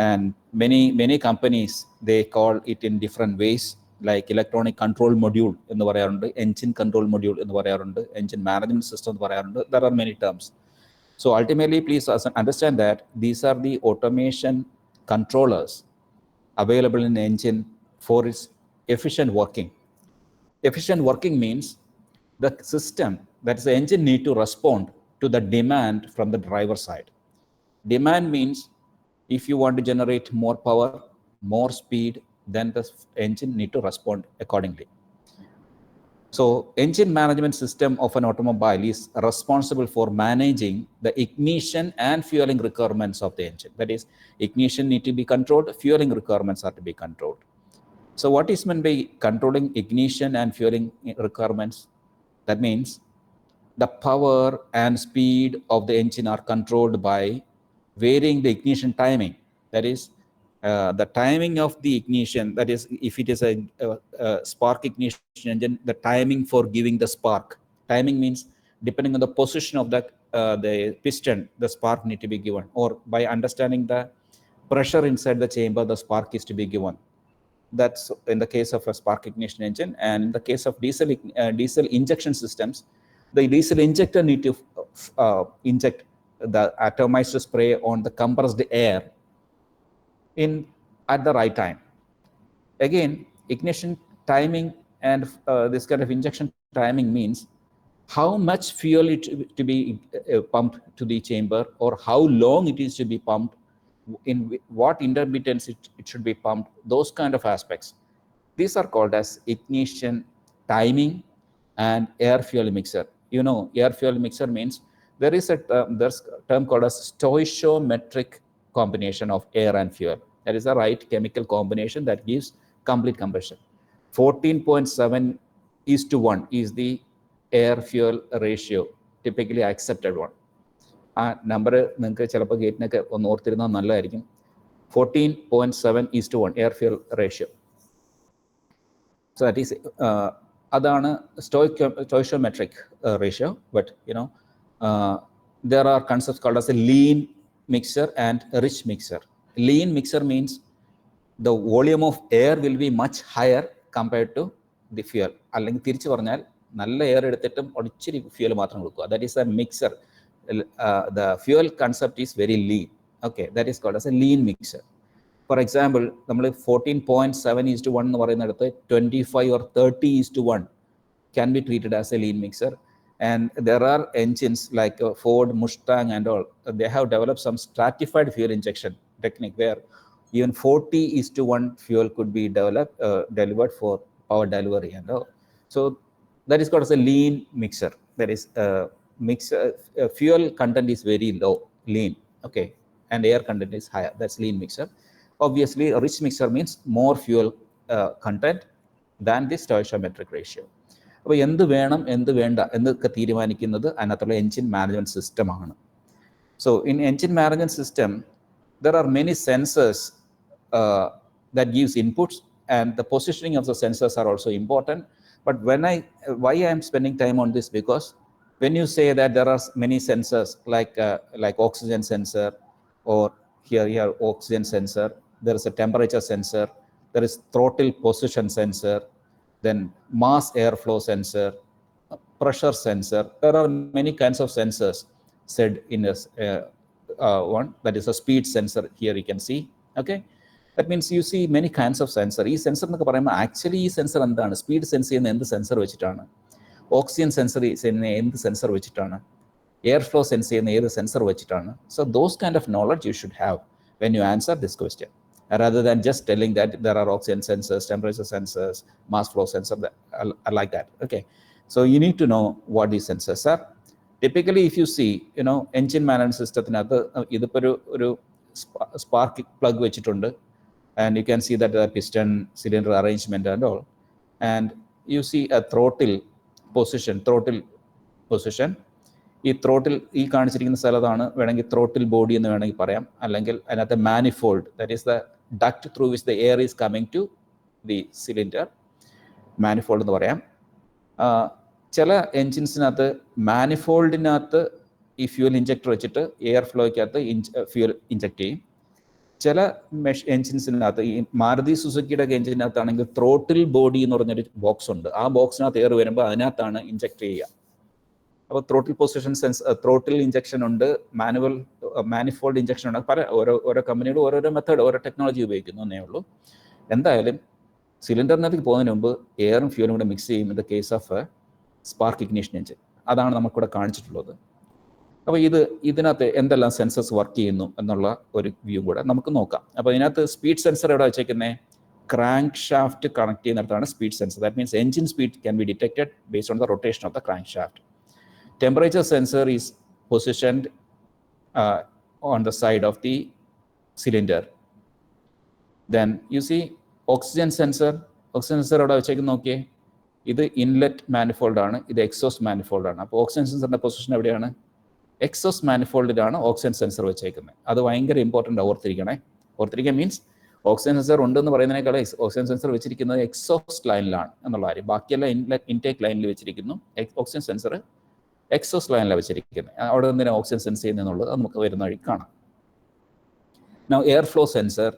and many companies they call it in different ways, like electronic control module എന്ന് പറയാറുണ്ട്, engine control module എന്ന് പറയാറുണ്ട്, engine management system എന്ന് പറയാറുണ്ട്. There are many terms. So ultimately, please understand that these are the automation controllers available in engine for its efficient working. Efficient working means the system, that is the engine, need to respond to the demand from the driver side. Demand means if you want to generate more power, more speed, then the engine need to respond accordingly. So engine management system of an automobile is responsible for managing the ignition and fueling requirements of the engine. That is, ignition need to be controlled, fueling requirements are to be controlled. So what is meant by controlling ignition and fueling requirements? That means the power and speed of the engine are controlled by varying the ignition timing. That is, the timing of the ignition, that is, if it is a spark ignition engine, the timing for giving the spark. Timing means depending on the position of the piston, the spark need to be given, or by understanding the pressure inside the chamber, the spark is to be given. That's in the case of a spark ignition engine. And in the case of diesel injection systems, the diesel injector need to inject the atomized spray on the compressed air at the right time. Again, ignition timing and this kind of injection timing means how much fuel it to be pumped to the chamber, or how long it is to be pumped, in what intermittence it should be pumped, those kind of aspects. These are called as ignition timing and air fuel mixer. You know, air fuel mixer means there's a term called as stoichiometric combination of air and fuel. That is the right chemical combination that gives complete combustion. 14.7:1 is the air fuel ratio, typically accepted one. ആ number നിങ്ങൾക്ക് ചിലപ്പോൾ ഗേറ്റിനൊക്കെ ഒന്ന് ഓർത്തിരുന്നാൽ നല്ലതായിരിക്കും. 14.7:1 air fuel ratio. So that is അതാണ് stoichiometric ratio. But there are concepts called as a lean mixer and rich mixer. Lean mixer means the volume of air will be much higher compared to the fuel. അല്ലെങ്കിൽ തിരിച്ചു പറഞ്ഞാൽ നല്ല air എടുത്തിട്ടും ഒരിച്ചിരി fuel മാത്രം കൊടുക്കുക. That is a mixer. The fuel concept is very lean. Okay, that is called as a lean mixer. For example, നമ്മൾ 14.7:1 എന്ന് പറയുന്നിടത്ത് 25 or 30:1 can be treated as a lean mixer. And there are engines like Ford Mustang and all, they have developed some stratified fuel injection technique where even 40:1 fuel could be delivered for power delivery and all. So that is called as a lean mixer. That is fuel content is very low, lean, okay, and air content is higher. That's lean mixer. Obviously, a rich mixer means more fuel content than the stoichiometric ratio. അപ്പോൾ എന്ത് വേണം എന്ത് വേണ്ട എന്നൊക്കെ തീരുമാനിക്കുന്നത് അതിനകത്തുള്ള engine management സിസ്റ്റമാണ്. So in engine management system, there are many sensors that gives inputs, and the positioning of the sensors are also important. But why I am spending time on this, because when you say that there are many sensors like oxygen sensor, or here oxygen sensor, there is a temperature sensor, there is throttle position sensor, then mass airflow sensor, pressure sensor. There are many kinds of sensors said in this one. That is a speed sensor. Here you can see. Okay, that means you see many kinds of sensor. Ee sensor എന്നൊക്കെ പറയുമ്പോൾ actually ഈ sensor എന്താണ്? Speed sense ചെയ്യുന്ന എന്ത് sensor വെച്ചിട്ടാണ്? Oxygen sensor ചെയ്യുന്ന എന്ത് sensor വെച്ചിട്ടാണ്? എയർ ഫ്ലോ സെൻസ് ചെയ്യുന്ന ഏത് സെൻസർ വെച്ചിട്ടാണ്? So those kind of knowledge you should have when you answer this question, rather than just telling that there are oxygen sensors, temperature sensors, mass flow sensor, like that. Okay, so you need to know what these sensors are. Typically, if you see, engine management systemത്തിനകത്ത് ഇതിപ്പോൾ ഒരു spark plug വെച്ചിട്ടുണ്ട്, and you can see that the piston cylinder arrangement and all, and you see a throttle position. ഈ throttle ഈ കാണിച്ചിരിക്കുന്ന സ്ഥലത്താണ് വേണമെങ്കിൽ throttle body എന്ന് വേണമെങ്കിൽ പറയാം, അല്ലെങ്കിൽ അതിനകത്ത് manifold, that is the duct through which the air is coming to the cylinder, manifold എന്ന് പറയാം. ചില എൻജിൻസിനകത്ത് മാനിഫോൾഡിനകത്ത് ഈ ഫ്യൂൽ ഇഞ്ചക്ടർ വെച്ചിട്ട് എയർ ഫ്ലോയ്ക്കകത്ത് ഫ്യൂൽ ഇഞ്ചക്ട് ചെയ്യും. ചില എൻജിൻസിനകത്ത്, ഈ മാരുതി സുസുക്കിയുടെ എൻജിനകത്താണെങ്കിൽ ത്രോട്ടിൽ ബോഡി എന്ന് പറഞ്ഞൊരു ബോക്സ് ഉണ്ട്. ആ ബോക്സിനകത്ത് എയർ വരുമ്പോൾ അതിനകത്താണ് ഇഞ്ചക്ട് ചെയ്യുക. അപ്പോൾ ത്രോട്ടിൽ പൊസിഷൻ ത്രോട്ടിൽ ഇഞ്ചക്ഷൻ ഉണ്ട്, മാനിഫോൾഡ് ഇഞ്ചക്ഷൻ ഉണ്ട്. പല ഓരോ കമ്പനികളും ഓരോരോ മെത്തേഡ്, ഓരോ ടെക്നോളജി ഉപയോഗിക്കുന്നു എന്നേ ഉള്ളൂ. എന്തായാലും സിലിണ്ടറിനകത്തേക്ക് പോകുന്നതിന് മുമ്പ് എയറും ഫ്യൂലും കൂടെ മിക്സ് ചെയ്യും. In the case of spark ignition engine, അതാണ് നമുക്കിവിടെ കാണിച്ചിട്ടുള്ളത്. അപ്പോൾ ഇതിനകത്ത് എന്തെല്ലാം സെൻസേഴ്സ് വർക്ക് ചെയ്യുന്നു എന്നുള്ള ഒരു വ്യൂ കൂടെ നമുക്ക് നോക്കാം. അപ്പോൾ ഇതിനകത്ത് സ്പീഡ് സെൻസർ എവിടെ വെച്ചേക്കുന്നത്? ക്രാങ്ക് ഷാഫ്റ്റ് കണക്ട് ചെയ്യുന്നിടത്താണ് speed sensor. That means engine speed can be detected based on the rotation of the crankshaft. Temperature sensor is positioned on the side of the cylinder. Then you see oxygen sensor. Oxygen sensor അവിടെ വെച്ചേക്ക് നോക്കിയേ, ഇത് inlet manifold ആണ്, ഇത് exhaust manifold ആണ്. അപ്പോൾ oxygen സെൻസറിന്റെ position എവിടെയാണ്? എക്സോസ്റ്റ് മാനിഫോൾഡിലാണ് ഓക്സിജൻ സെൻസർ വെച്ചേക്കുന്നത്. അത് ഭയങ്കര ഇമ്പോർട്ടൻ്റ് ഓർത്തിരിക്കണേ. ഓർത്തിരിക്കുക മീൻസ് ഓക്സിജൻ സെൻസർ ഉണ്ടെന്ന് പറയുന്നതിനേക്കാൾ ഓക്സിജൻ സെൻസർ വെച്ചിരിക്കുന്നത് എക്സോസ്റ്റ് ലൈനിലാണ് എന്നുള്ള കാര്യം. ബാക്കിയെല്ലാം ഇൻടേക്ക് ലൈനിൽ വെച്ചിരിക്കുന്നു. ഓക്സിജൻ സെൻസർ എക്സോസ്റ്റ് ലൈനിലാണ് വെച്ചിരിക്കുന്നത്. അവിടെ നിന്ന് ഓക്സിജൻ സെൻസ് ചെയ്യുന്നുള്ളത് നമുക്ക് വരുന്ന വഴി കാണാം. Now air flow sensor,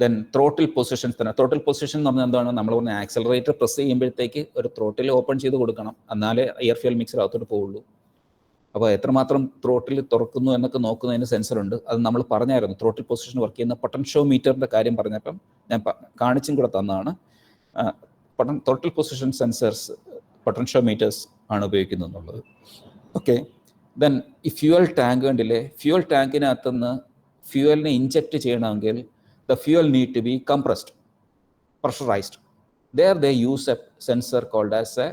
then throttle position. തന്നെ ത്രോട്ടിൽ പൊസിഷൻ എന്ന് പറഞ്ഞാൽ എന്താണ്? നമ്മൾ പറഞ്ഞ ആക്സലറേറ്റർ പ്രസ് ചെയ്യുമ്പോഴത്തേക്ക് ഒരു ത്രോട്ടിൽ ഓപ്പൺ ചെയ്ത് കൊടുക്കണം, എന്നാലേ എയർ ഫ്യൂൽ മിക്സർ അകത്തോട്ട് പോവുള്ളൂ. അപ്പോൾ എത്രമാത്രം ത്രോട്ടിൽ തുറക്കുന്നു എന്നൊക്കെ നോക്കുന്നതിന് സെൻസറുണ്ട്. അത് നമ്മൾ പറഞ്ഞായിരുന്നു. ത്രോട്ടിൽ പൊസിഷൻ വർക്ക് ചെയ്യുന്ന പൊട്ടൻഷ്യോമീറ്ററിൻ്റെ കാര്യം പറഞ്ഞപ്പം ഞാൻ കാണിച്ചും കൂടെ തന്നതാണ്. ത്രോട്ടിൽ പൊസിഷൻ സെൻസേഴ്സ് പൊട്ടൻഷ്യോമീറ്റേഴ്സ് ആണ് ഉപയോഗിക്കുന്നത് എന്നുള്ളത്. ഓക്കെ, ദെൻ ഈ ഫ്യൂവൽ ടാങ്ക് കണ്ടില്ലേ? ഫ്യൂവൽ ടാങ്കിനകത്തുനിന്ന് ഫ്യൂവലിനെ ഇഞ്ചക്ട് ചെയ്യണമെങ്കിൽ the fuel need to be compressed, pressurised. There they use a sensor called as a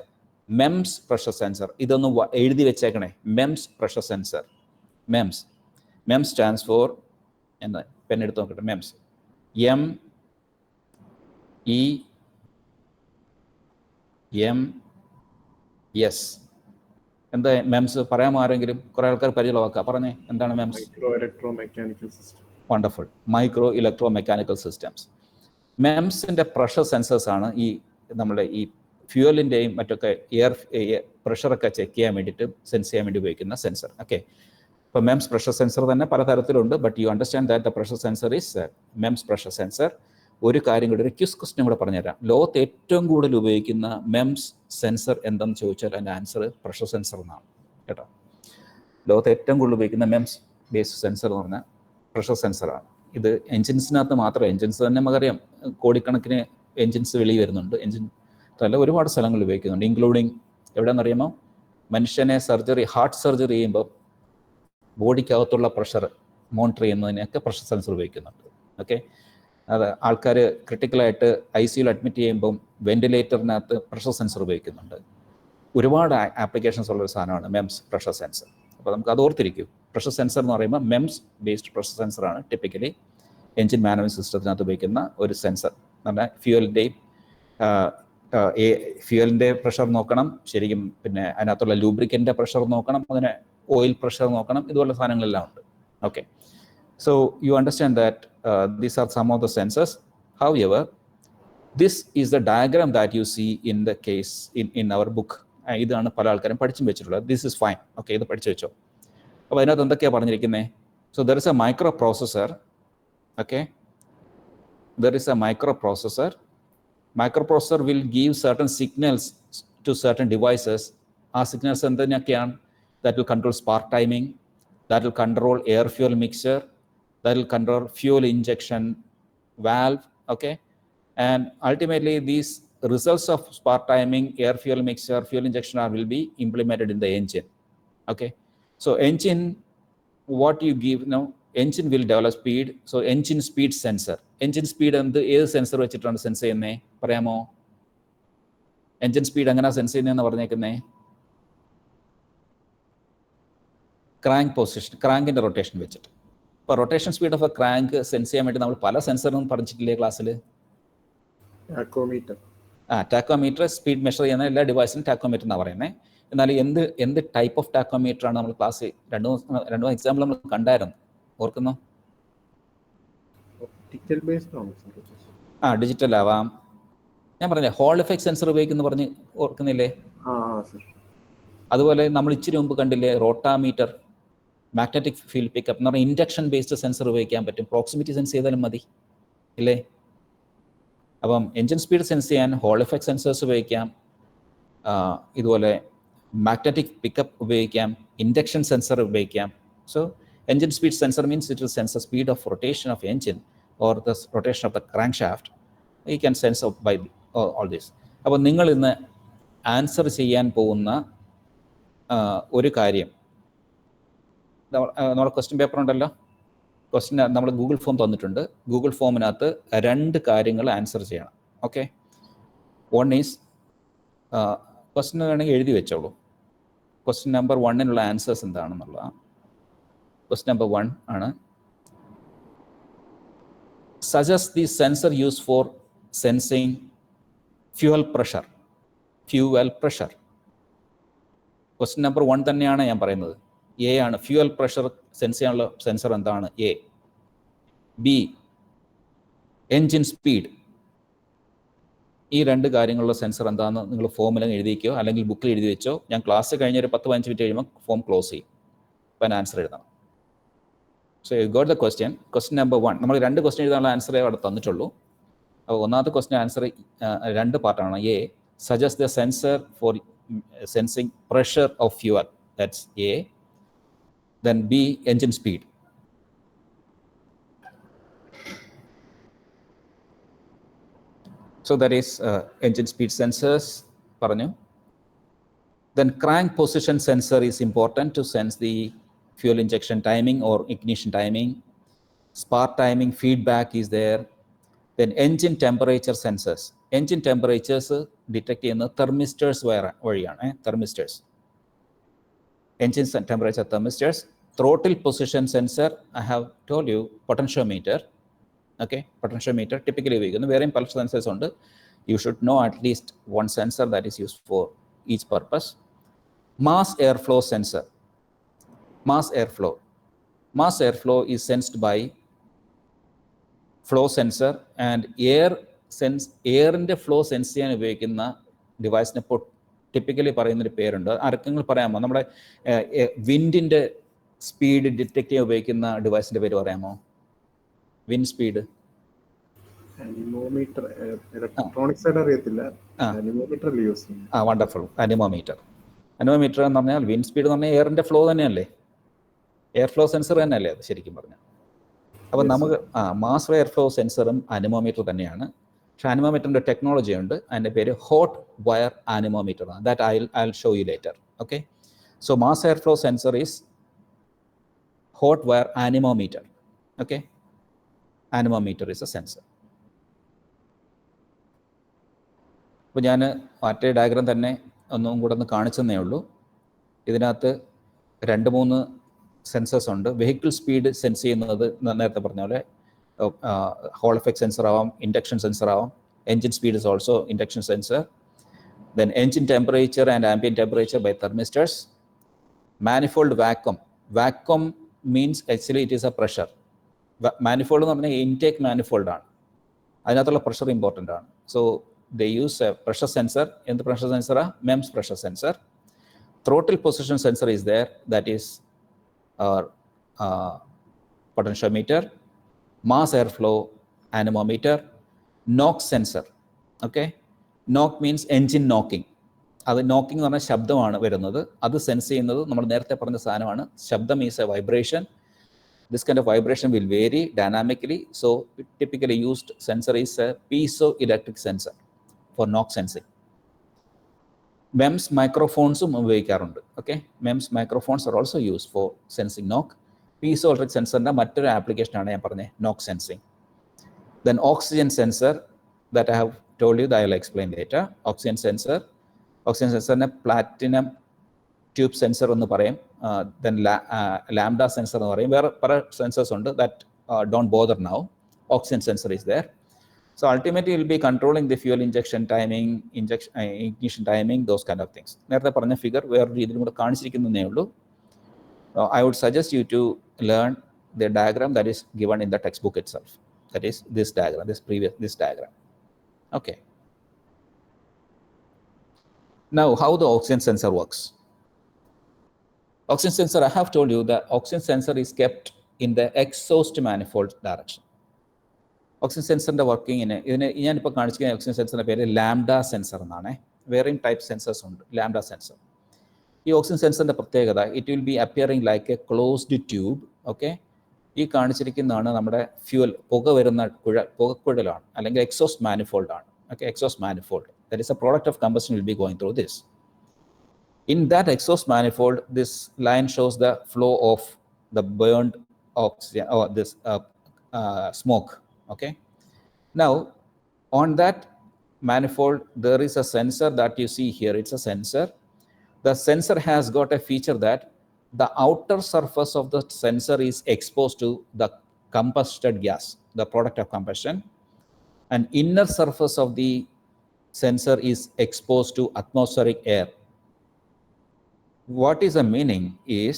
MEMS pressure sensor. ഇതൊന്ന് എഴുതി വെച്ചേക്കണേ, MEMS pressure sensor. MEMS stands for, എന്താ പെൻ എടുത്ത് നോക്കട്ടെ, MEMS MEMS. എന്താ MEMS പറയാമോ ആരെങ്കിലും? കുറേ ആൾക്കാർ പരിചയമാക്കുക. പറഞ്ഞേ, എന്താണ് MEMS? Micro electro mechanical system. Wonderful. Micro electro mechanical systems. MEMSന്റെ പ്രഷർ സെൻസേഴ്സ് ആണ് ഈ നമ്മുടെ ഈ ഫ്യൂവലിൻ്റെയും മറ്റൊക്കെ എയർ പ്രഷറൊക്കെ ചെക്ക് ചെയ്യാൻ വേണ്ടിയിട്ട് സെൻസ് ചെയ്യാൻ വേണ്ടി ഉപയോഗിക്കുന്ന സെൻസർ. ഓക്കെ, ഇപ്പോൾ MEMS പ്രഷർ സെൻസർ തന്നെ പലതരത്തിലുണ്ട്. But you understand that the pressure sensor is MEMS pressure sensor. ഒരു കാര്യം കൂടി, ഒരു ക്വിസ് ക്വസ്റ്റ്യൻ കൂടെ പറഞ്ഞുതരാം. ലോകത്ത് ഏറ്റവും കൂടുതൽ ഉപയോഗിക്കുന്ന MEMS സെൻസർ എന്തെന്ന് ചോദിച്ചാൽ അതിൻ്റെ ആൻസർ പ്രഷർ സെൻസർ എന്നാണ് കേട്ടോ. ലോകത്ത് ഏറ്റവും കൂടുതൽ ഉപയോഗിക്കുന്ന MEMS ബേസ്ഡ് സെൻസർ എന്ന് പറഞ്ഞാൽ പ്രഷർ സെൻസറാണ്. ഇത് എൻജിൻസിനകത്ത് മാത്രമേ, എൻജിൻസ് തന്നെ നമുക്കറിയാം കോടിക്കണക്കിന് എൻജിൻസ് വെളിയിൽ വരുന്നുണ്ട്. എൻജിൻ അല്ല ഒരുപാട് സ്ഥലങ്ങളിൽ ഉപയോഗിക്കുന്നുണ്ട്, ഇൻക്ലൂഡിങ് എവിടെയെന്നറിയാമോ? മനുഷ്യനെ ഹാർട്ട് സർജറി ചെയ്യുമ്പോൾ ബോഡിക്കകത്തുള്ള പ്രഷർ മോണിറ്റർ ചെയ്യുന്നതിനൊക്കെ പ്രഷർ സെൻസർ ഉപയോഗിക്കുന്നുണ്ട്. ഓക്കെ, അത് ആൾക്കാർ ക്രിട്ടിക്കലായിട്ട് ICUയിൽ അഡ്മിറ്റ് ചെയ്യുമ്പം വെന്റിലേറ്ററിനകത്ത് പ്രഷർ സെൻസർ ഉപയോഗിക്കുന്നുണ്ട്. ഒരുപാട് ആപ്ലിക്കേഷൻസ് ഉള്ളൊരു സാധനമാണ് MEMS പ്രഷർ സെൻസർ. അപ്പോൾ നമുക്ക് അത് ഓർത്തിരിക്കും. പ്രഷർ സെൻസർ എന്ന് പറയുമ്പോൾ MEMS ബേസ്ഡ് പ്രഷർ സെൻസറാണ് ടിപ്പിക്കലി എൻജിൻ മാനേജ്മെൻറ്റ് സിസ്റ്റത്തിനകത്ത് ഉപയോഗിക്കുന്ന ഒരു സെൻസർ. നമ്മുടെ ഫ്യൂവലിൻ്റെ പ്രഷർ നോക്കണം ശരിക്കും, പിന്നെ അതിനകത്തുള്ള ലൂബ്രിക്കൻ്റെ പ്രഷർ നോക്കണം, അതിന് ഓയിൽ പ്രഷർ നോക്കണം, ഇതുപോലുള്ള സാധനങ്ങളെല്ലാം ഉണ്ട്. Okay, so you understand that these are some of the sensors. However, this is the diagram that you see in the case in our book. ഇതാണ് പല ആൾക്കാരും പഠിച്ചും വെച്ചിട്ടുള്ളത്. This is fine. ഓക്കെ, ഇത് പഠിച്ചു വെച്ചോ. അപ്പോൾ അതിനകത്ത് എന്തൊക്കെയാണ് പറഞ്ഞിരിക്കുന്നത്? So there is a microprocessor. Okay, there is a microprocessor. Microprocessor will give certain signals to certain devices. ആ signals എന്തൊക്കെയാണ്? That will control spark timing, that will control air fuel mixture, that will control fuel injection valve. Okay, and ultimately these results of spark timing, air fuel mixture, fuel injection will be implemented in the engine. Okay, so engine, what you give now, engine will develop speed. So engine speed sensor, engine speed എന്ത് ഏത് sensor വെച്ചിട്ടാണ് sense ചെയ്യുന്നത് പറയാമോ? Engine speed എങ്ങനെ sense ചെയ്യുന്നതെന്ന് പറഞ്ഞേക്കുന്നേ? Crank position, ക്രാങ്കിൻ്റെ rotation വെച്ചിട്ട്. ഇപ്പോൾ rotation speed of A crank sense ചെയ്യാൻ വേണ്ടി നമ്മൾ പല സെൻസറും പറഞ്ഞിട്ടില്ലേ ക്ലാസ്സിൽ? ടാക്കോമീറ്റർ സ്പീഡ് മെഷർ ചെയ്യുന്ന എല്ലാ ഡിവൈസിനും ടാക്കോമീറ്റർ എന്നാണ് പറയുന്നത്. എന്നാൽ എന്ത് ടൈപ്പ് ഓഫ് ടാക്കോമീറ്റർ ആണ് നമ്മൾ ക്ലാസ് രണ്ടു എക്സാമ്പിൾ നമ്മൾ കണ്ടായിരുന്നു, ഓർക്കുന്നോ? ഡിജിറ്റൽ ആവാം. ഞാൻ പറഞ്ഞേ ഹോൾ എഫക്ട് സെൻസർ ഉപയോഗിക്കുന്നു പറഞ്ഞ് ഓർക്കുന്നില്ലേ? അതുപോലെ നമ്മൾ ഇച്ചിരി മുമ്പ് കണ്ടില്ലേ റോട്ടാമീറ്റർ, മാഗ്നറ്റിക് ഫീൽഡ് പിക്കപ്പ് എന്ന് പറഞ്ഞാൽ ഇൻഡക്ഷൻ ബേസ്ഡ് സെൻസർ ഉപയോഗിക്കാൻ പറ്റും. പ്രോക്സിമിറ്റി സെൻസ് ചെയ്താലും മതി ഇല്ലേ? അപ്പം എൻജിൻ സ്പീഡ് സെൻസ് ചെയ്യാൻ ഹോൾ എഫക്ട് സെൻസേഴ്സ് ഉപയോഗിക്കാം. ഇതുപോലെ മാഗ്നറ്റിക് പിക്കപ്പ് ഉപയോഗിക്കാം, ഇൻഡക്ഷൻ സെൻസർ ഉപയോഗിക്കാം. So engine speed sensor means it will sense the speed of rotation of engine or the rotation of the crankshaft. You can sense of by all this. അപ്പോൾ നിങ്ങൾ ഇന്ന് answer ചെയ്യാൻ പോകുന്ന ഒരു കാര്യം, നമ്മുടെ question paper ഉണ്ടല്ലോ, question നമ്മൾ ഗൂഗിൾ ഫോം തന്നിട്ടുണ്ട്. ഗൂഗിൾ ഫോമിനകത്ത് 2 കാര്യങ്ങൾ ആൻസർ ചെയ്യണം. ഓക്കെ, വൺ ഈസ് ക്വസ്റ്റ്യൻ വേണമെങ്കിൽ എഴുതി വെച്ചോളൂ. ക്വസ്റ്റ്യൻ നമ്പർ 1 ആൻസേഴ്സ് എന്താണെന്നുള്ള. ക്വസ്റ്റ്യൻ നമ്പർ 1 ആണ്, suggest the sensor use for sensing fuel pressure. Fuel pressure question number 1 തന്നെയാണ് ഞാൻ പറയുന്നത്. എ ആണ് ഫ്യൂവൽ പ്രഷർ സെൻസ് ചെയ്യാനുള്ള സെൻസർ എന്താണ്? എ. B engine speed. ഈ 2 കാര്യങ്ങളുള്ള സെൻസർ എന്താണെന്ന് നിങ്ങൾ ഫോമിൽ എഴുതിക്കോ, അല്ലെങ്കിൽ ബുക്കിൽ എഴുതി വെച്ചോ. ഞാൻ ക്ലാസ് കഴിഞ്ഞ ഒരു 10-15 മിനിറ്റ് കഴിയുമ്പോൾ ഫോം ക്ലോസ് ചെയ്യും. അപ്പം ആൻസർ എഴുതണം. So you got the question. Question number 1 നമ്മൾ 2 ക്വസ്റ്റ്യൻ എഴുതാനുള്ള ആൻസറേ അവിടെ തന്നിട്ടുള്ളൂ. അപ്പോൾ ഒന്നാമത്തെ ക്വസ്റ്റ്യൻ ആൻസർ 2 പാർട്ടാണ്. A, suggest the sensor for sensing pressure of fuel, that's A. Then B, engine speed. So that is engine speed sensors paranju. Then crank position sensor is important to sense the fuel injection timing or ignition timing. Spark timing feedback is there. Then engine temperature sensors. Engine temperatures detect ചെയ്യുന്ന thermistors വഴിയാണ്. Thermistors, engine temperature thermistors. Throttle position sensor, I have told you, potentiometer. Okay, potentiometer typically ഉപയോഗിക്കുന്നു. വേറെയും പല sensors ഉണ്ട്. You should know at least 1 sensor that is used for each purpose. Mass air flow sensor. Mass air flow. Mass air flow is sensed by flow sensor and എയറിൻ്റെ flow sense ചെയ്യാൻ ഉപയോഗിക്കുന്ന ഡിവൈസിനെ typically പറയുന്നൊരു പേരുണ്ട്. ആർക്കെങ്കിലും പറയാമോ? നമ്മുടെ വിൻഡിൻ്റെ speed detect ചെയ്യാൻ ഉപയോഗിക്കുന്ന ഡിവൈസിൻ്റെ പേര് പറയാമോ? Wind speed. Wonderful. Anemometer. Anemometer എന്ന് പറഞ്ഞാൽ വിൻഡ് സ്പീഡ് എന്ന് പറഞ്ഞാൽ എയറിൻ്റെ ഫ്ലോ തന്നെയല്ലേ, എയർ ഫ്ലോ സെൻസർ തന്നെയല്ലേ അത് ശരിക്കും പറഞ്ഞാൽ. അപ്പോൾ നമുക്ക് മാസ് എയർ ഫ്ലോ സെൻസറും അനിമോമീറ്റർ തന്നെയാണ്. പക്ഷേ അനിമോമീറ്ററിൻ്റെ ടെക്നോളജി ഉണ്ട്. അതിൻ്റെ പേര് hot wire anemometer. That I will show you later. Okay, so mass air flow sensor is hot wire anemometer. Okay, anemometer is A sensor. അപ്പോൾ ഞാൻ മറ്റേ ഡയഗ്രാം തന്നെ ഒന്നും കൂടെ ഒന്ന് കാണിച്ചെന്നേ ഉള്ളൂ. ഇതിനകത്ത് 2-3 സെൻസേഴ്സ് ഉണ്ട്. വെഹിക്കിൾ സ്പീഡ് സെൻസ് ചെയ്യുന്നത് നേരത്തെ പറഞ്ഞ പോലെ ഹോൾ എഫക്ട് സെൻസർ ആവാം, ഇൻഡക്ഷൻ സെൻസർ ആവാം. Engine speed is also induction sensor. Then engine temperature and ambient temperature by thermistors. Manifold vacuum. Vacuum means actually it is a pressure. Manifold എന്ന് പറഞ്ഞാൽ intake manifold ആണ്. അതിനകത്തുള്ള pressure important ആണ്. So they use a pressure sensor. എന്ത് pressure സെൻസറാ? MEMS pressure sensor. Throttle position sensor is there, that is potentiometer. Mass airflow anemometer. Knock sensor. Okay, knock means engine knocking. അത് knocking എന്ന് പറഞ്ഞാൽ ശബ്ദമാണ് വരുന്നത്. അത് sense ചെയ്യുന്നത് നമ്മൾ നേരത്തെ പറഞ്ഞ സാധനമാണ്. ശബ്ദം is a vibration. This kind of vibration will vary dynamically. So typically used sensor is a piezo electric sensor for knock sensing. MEMS മൈക്രോഫോൺസും ഉപയോഗിക്കാറുണ്ട്. Okay, MEMS microphones are also use for sensing knock. Piezo electric സെൻസറിൻ്റെ മറ്റൊരു ആപ്ലിക്കേഷനാണ് ഞാൻ പറഞ്ഞത് knock sensing. Then oxygen sensor, that I have told you, that I will explain later. Oxygen sensor, oxygen സെൻസറിനെ platinum tube sensor എന്ന് പറയും. Then lambda sensor എന്ന് പറയും. വേറെ പല സെൻസേഴ്സ് ഉണ്ട്. That don't bother now. Oxygen sensor is there. So ultimately it will be controlling the fuel injection timing, ignition timing, those kind of things. നേരത്തെ പറഞ്ഞ figure വേറെ രീതിയിലും കൂടെ കാണിച്ചിരിക്കുന്നതേ ഉള്ളൂ. I would suggest you to learn the diagram that is given in the textbook itself. That is this diagram, this diagram. Okay. Now, how the oxygen sensor works? Oxygen sensor, I have told you that oxygen sensor is kept in the exhaust manifold direction. Oxygen സെൻസറിൻ്റെ വർക്കിങ്ങിന് ഞാനിപ്പോൾ കാണിച്ചിരിക്കുന്ന oxygen സെൻസറിൻ്റെ പേര് lambda sensor എന്നാണ്. വേറെയും type sensors ഉണ്ട്. Lambda sensor ഈ ഓക്സിജൻ സെൻസറിൻ്റെ പ്രത്യേകത, it will be appearing like a closed tube. Okay, ഈ കാണിച്ചിരിക്കുന്നതാണ് നമ്മുടെ ഫ്യൂവൽ, പുക വരുന്ന പുകക്കുഴലാണ്, അല്ലെങ്കിൽ എക്സോസ്റ്റ് മാനിഫോൾഡ് ആണ്. Okay, exhaust manifold, that is a product of combustion will be going through this. In that exhaust manifold, this line shows the flow of the burned oxygen or this smoke. Okay, now on that manifold there is a sensor that you see here. It's a sensor. The sensor has got a feature that the outer surface of the sensor is exposed to the combusted gas, the product of combustion, and inner surface of the sensor is exposed to atmospheric air. What is the meaning is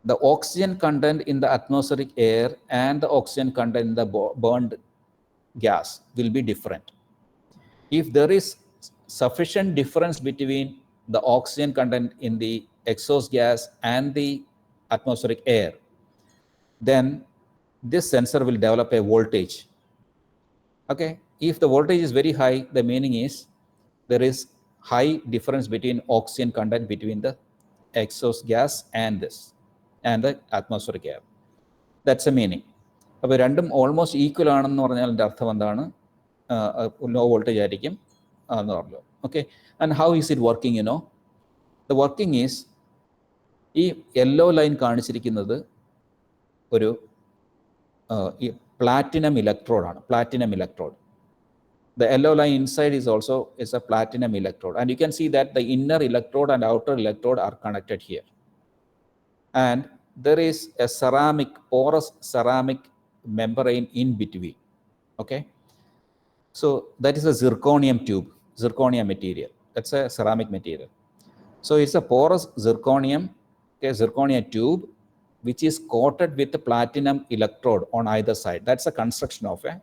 the oxygen content in the atmospheric air and the oxygen content in the burned gas will be different. If there is sufficient difference between the oxygen content in the exhaust gas and the atmospheric air, then this sensor will develop a voltage. Okay, if the voltage is very high, the meaning is there is high difference between oxygen content between the exhaust gas and this and the atmospheric air. That's the meaning. അപ്പോൾ രണ്ടും almost equal ആണെന്ന് പറഞ്ഞാൽ എൻ്റെ അർത്ഥം എന്താണ്? Low voltage ആയിരിക്കും എന്ന് പറഞ്ഞു. Okay, and how is it working? The working is, ഈ യെല്ലോ ലൈൻ കാണിച്ചിരിക്കുന്നത് ഒരു ഈ പ്ലാറ്റിനം ഇലക്ട്രോഡാണ്. Platinum electrode. The yellow line inside is also a platinum electrode, and you can see that the inner electrode and outer electrode are connected here, and there is a ceramic, porous ceramic membrane in between. Okay, so that is a zirconium tube, zirconium material. That's a ceramic material. So it's a porous zirconium, okay, zirconium tube which is coated with the platinum electrode on either side. That's a construction of a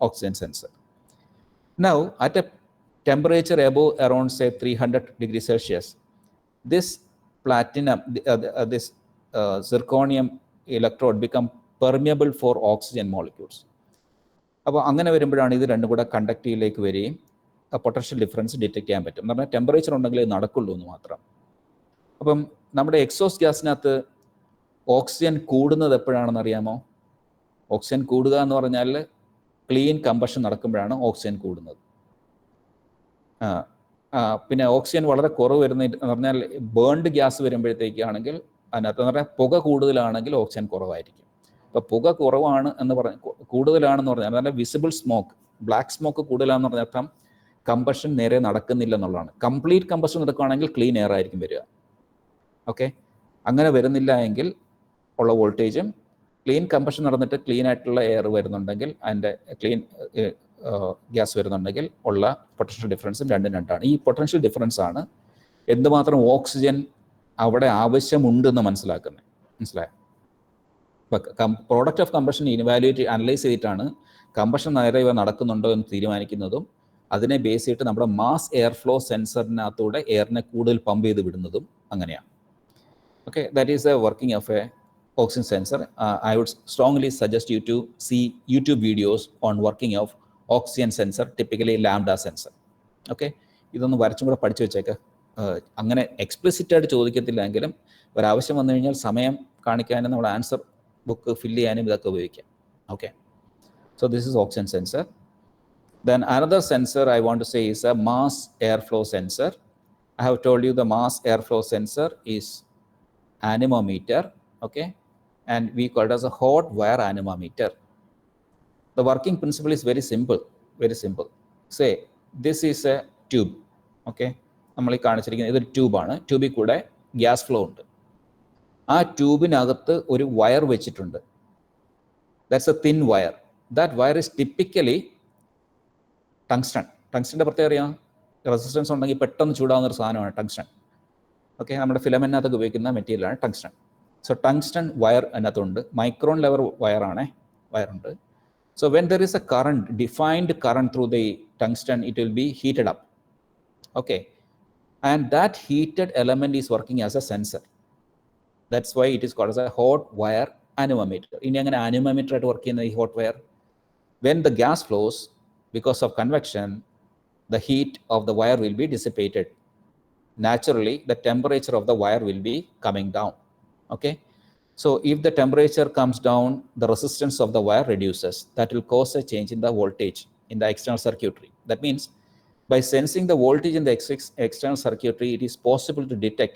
oxygen sensor. Now, at a temperature above around say 300 degrees Celsius, this platinum, this zirconium electrode become permeable for oxygen molecules. അപ്പോൾ അങ്ങനെ വരുമ്പോഴാണ് ഇത് രണ്ടും കൂടെ കണ്ടക്റ്റീവിലേക്ക് വരികയും potential difference detect ചെയ്യാൻ പറ്റും. എന്ന് പറഞ്ഞാൽ ടെമ്പറേച്ചർ ഉണ്ടെങ്കിലേ നടക്കുള്ളൂ എന്ന് മാത്രം. അപ്പം നമ്മുടെ എക്സോസ്റ്റ് ഗ്യാസിനകത്ത് ഓക്സിജൻ കൂടുന്നത് എപ്പോഴാണെന്ന് അറിയാമോ? ഓക്സിജൻ കൂടുക എന്ന് പറഞ്ഞാൽ ക്ലീൻ കമ്പഷൻ നടക്കുമ്പോഴാണ് ഓക്സിജൻ കൂടുന്നത്. പിന്നെ ഓക്സിജൻ വളരെ കുറവ് വരുന്ന എന്ന് പറഞ്ഞാൽ ബേൺഡ് ഗ്യാസ് വരുമ്പോഴത്തേക്കാണെങ്കിൽ അതിനകത്ത് എന്ന് പറഞ്ഞാൽ പുക കൂടുതലാണെങ്കിൽ ഓക്സിജൻ കുറവായിരിക്കും. അപ്പോൾ പുക കുറവാണ് എന്ന് കൂടുതലാണെന്ന് പറഞ്ഞാൽ അതായത് വിസിബിൾ സ്മോക്ക്, ബ്ലാക്ക് സ്മോക്ക് കൂടുതലാണെന്ന് പറഞ്ഞാൽ അർത്ഥം കമ്പഷൻ നേരെ നടക്കുന്നില്ല എന്നുള്ളതാണ്. കംപ്ലീറ്റ് കമ്പഷൻ നടക്കുകയാണെങ്കിൽ ക്ലീൻ എയർ ആയിരിക്കും വരിക. ഓക്കെ, അങ്ങനെ വരുന്നില്ല എങ്കിൽ ഉള്ള വോൾട്ടേജും ക്ലീൻ കമ്പഷൻ നടന്നിട്ട് ക്ലീൻ ആയിട്ടുള്ള എയർ വരുന്നുണ്ടെങ്കിൽ, അതിൻ്റെ ക്ലീൻ ഗ്യാസ് വരുന്നുണ്ടെങ്കിൽ ഉള്ള പൊട്ടൻഷ്യൽ ഡിഫറൻസും രണ്ടും രണ്ടാണ്. ഈ പൊട്ടൻഷ്യൽ ഡിഫറൻസ് ആണ് എന്തുമാത്രം ഓക്സിജൻ അവിടെ ആവശ്യമുണ്ടെന്ന് മനസ്സിലാക്കുന്നത്. മനസ്സിലായോ? ഇപ്പം പ്രോഡക്റ്റ് ഓഫ് കമ്പഷൻ അനലൈസ് ചെയ്തിട്ടാണ് കമ്പഷൻ നേരെ നടക്കുന്നുണ്ടോ എന്ന് തീരുമാനിക്കുന്നതും അതിനെ ബേസ് ചെയ്തിട്ട് നമ്മുടെ മാസ് എയർ ഫ്ലോ സെൻസറിനകത്തൂടെ എയറിനെ കൂടുതൽ പമ്പ് ചെയ്ത് വിടുന്നതും അങ്ങനെയാണ്. Okay, that is A working of A oxygen sensor. I would strongly suggest you to see YouTube videos on working of oxygen sensor, typically lambda sensor. Okay, ഇതൊന്ന് വരച്ചും കൂടെ പഠിച്ചു വെച്ചേക്ക്. അങ്ങനെ explicit ആയിട്ട് ചോദിക്കത്തില്ലെങ്കിലും ഒരാവശ്യം വന്നു കഴിഞ്ഞാൽ സമയം കാണിക്കാനും നമ്മുടെ ആൻസർ ബുക്ക് ഫില്ല് ചെയ്യാനും ഇതൊക്കെ ഉപയോഗിക്കാം. Okay, so this is oxygen sensor. Then another sensor I want to say is a mass airflow sensor. I have told you the mass airflow sensor is anemometer. Okay, and we call it as a hot wire anemometer. The working principle is very simple, very simple. Say this is a tube. Okay, നമ്മൾ ഈ കാണിച്ചിരിക്കുന്നത് ഇതൊരു ട്യൂബാണ്. ട്യൂബിൽ കൂടെ gas flow ഉണ്ട്. ആ ട്യൂബിനകത്ത് ഒരു wire വെച്ചിട്ടുണ്ട്. That's a thin wire. That wire is typically tungsten. ടങ്സ്റ്റൻ്റെ പ്രത്യേകത അറിയാം, റെസിസ്റ്റൻസ് ഉണ്ടെങ്കിൽ പെട്ടെന്ന് ചൂടാവുന്ന ഒരു സാധനമാണ് ടങ്സ്റ്റൺ. ഓക്കെ, നമ്മുടെ ഫിലമെന്റിനകത്തൊക്കെ ഉപയോഗിക്കുന്ന മെറ്റീരിയലാണ് ടങ്സ്റ്റൺ. സോ ടങ്സ്റ്റൺ വയർ അതിനകത്തുണ്ട്. മൈക്രോൺ ലെവൽ വയറുണ്ട്. So when there is a current, defined current through the tungsten, it will be heated up. Okay, and that heated element is working as a sensor. That's why it is called as a hot wire anemometer. In an anemometer at work in the hot wire, when the gas flows, because of convection, the heat of the wire will be dissipated. naturally the temperature of the wire will be coming down. Okay, so if the temperature comes down, the resistance of the wire reduces. That will cause a change in the voltage in the external circuitry. That means by sensing the voltage in the external circuitry, it is possible to detect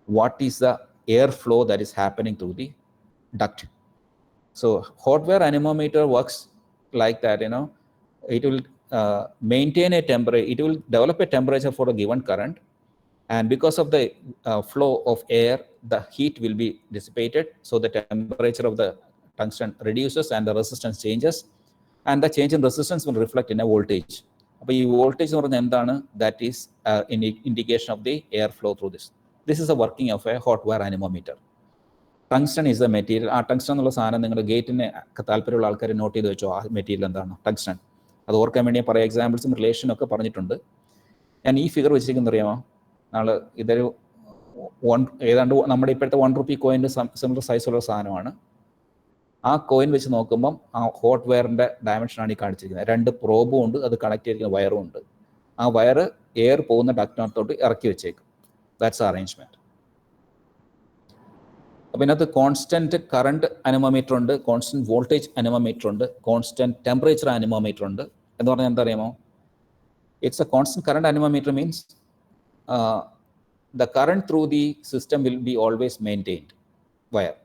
what is the airflow that is happening through the duct. So hot wire anemometer works like that. It will maintain a temperature. It will develop a temperature for a given current, and because of the flow of air, the heat will be dissipated. So the temperature of the tungsten reduces and the resistance changes, and the change in resistance will reflect in a voltage. അപ്പോൾ ഈ voltage എന്ന് പറഞ്ഞാൽ എന്താണ്? That is indication of the air flow through this. This is A working of A hot wire anemometer. Tungsten is A material. ആ tungsten എന്നുള്ള സാധനം നിങ്ങളുടെ ഗേറ്റിന് താല്പര്യമുള്ള ആൾക്കാർ നോട്ട് ചെയ്ത് വെച്ചോ. ആ മെറ്റീരിയൽ എന്താണ്? ടങ്സ്റ്റൺ. അത് ഓർക്കാൻ വേണ്ടി പറയാം. എക്സാമ്പിൾസും റിലേഷനും ഒക്കെ പറഞ്ഞിട്ടുണ്ട്. ഞാൻ ഈ ഫിഗർ വെച്ചിരിക്കുന്നത് അറിയാമോ? നാളെ ഇതൊരു ഏതാണ്ട് നമ്മുടെ ഇപ്പോഴത്തെ ₹1 കോയിൻ്റെ സിമിലർ സൈസുള്ള സാധനമാണ്. ആ കോയിൻ വെച്ച് നോക്കുമ്പം ആ ഹോട്ട് വയറിൻ്റെ ഡയമെൻഷനാണ് ഈ കാണിച്ചിരിക്കുന്നത്. 2 പ്രോബും ഉണ്ട്, അത് കണക്ട് ചെയ്തിരിക്കുന്ന വയറും ഉണ്ട്. ആ വയർ എയർ പോകുന്ന ഡക്റ്റിനകത്തോട്ട് ഇറക്കി വെച്ചേക്കും. That's arrangement. അപ്പോൾ ഇതിനകത്ത് കോൺസ്റ്റൻറ്റ് കറണ്ട് അനിമോമീറ്റർ ഉണ്ട്, കോൺസ്റ്റൻറ്റ് വോൾട്ടേജ് അനിമോമീറ്റർ ഉണ്ട്, കോൺസ്റ്റൻറ്റ് ടെമ്പറേച്ചർ അനിമോമീറ്റർ ഉണ്ട്. എന്ന് പറഞ്ഞാൽ എന്താ അറിയാമോ? It's A constant current anemometer means the current through the system will be always maintained wire.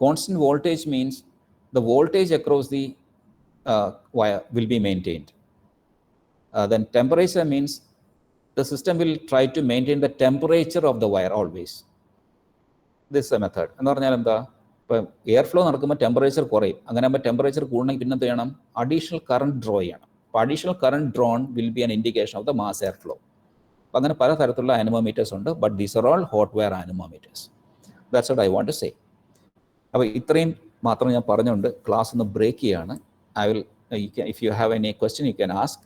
Constant voltage means the voltage across the wire will be maintained. Then temperature means the system will try to maintain the temperature of the wire always. This is a method. എന്ന് പറഞ്ഞാൽ എന്താ? ഇപ്പം air flow നടക്കുമ്പോൾ temperature കുറയും. അങ്ങനെ ആകുമ്പോൾ temperature കൂടണമെങ്കിൽ പിന്നെ എന്ത് ചെയ്യണം? അഡീഷണൽ കറണ്ട് ഡ്രോ ചെയ്യണം. അപ്പോൾ additional current drawn will be an indication of the mass air flow. അപ്പം അങ്ങനെ പല തരത്തിലുള്ള അനിമോമീറ്റേഴ്സ് ഉണ്ട്. But these are all hot wire anemometers. That's what I want to say. അപ്പോൾ ഇത്രയും മാത്രം ഞാൻ പറഞ്ഞുകൊണ്ട് ക്ലാസ് ഒന്ന് ബ്രേക്ക് ചെയ്യാണ്. I will if you have any question you can ask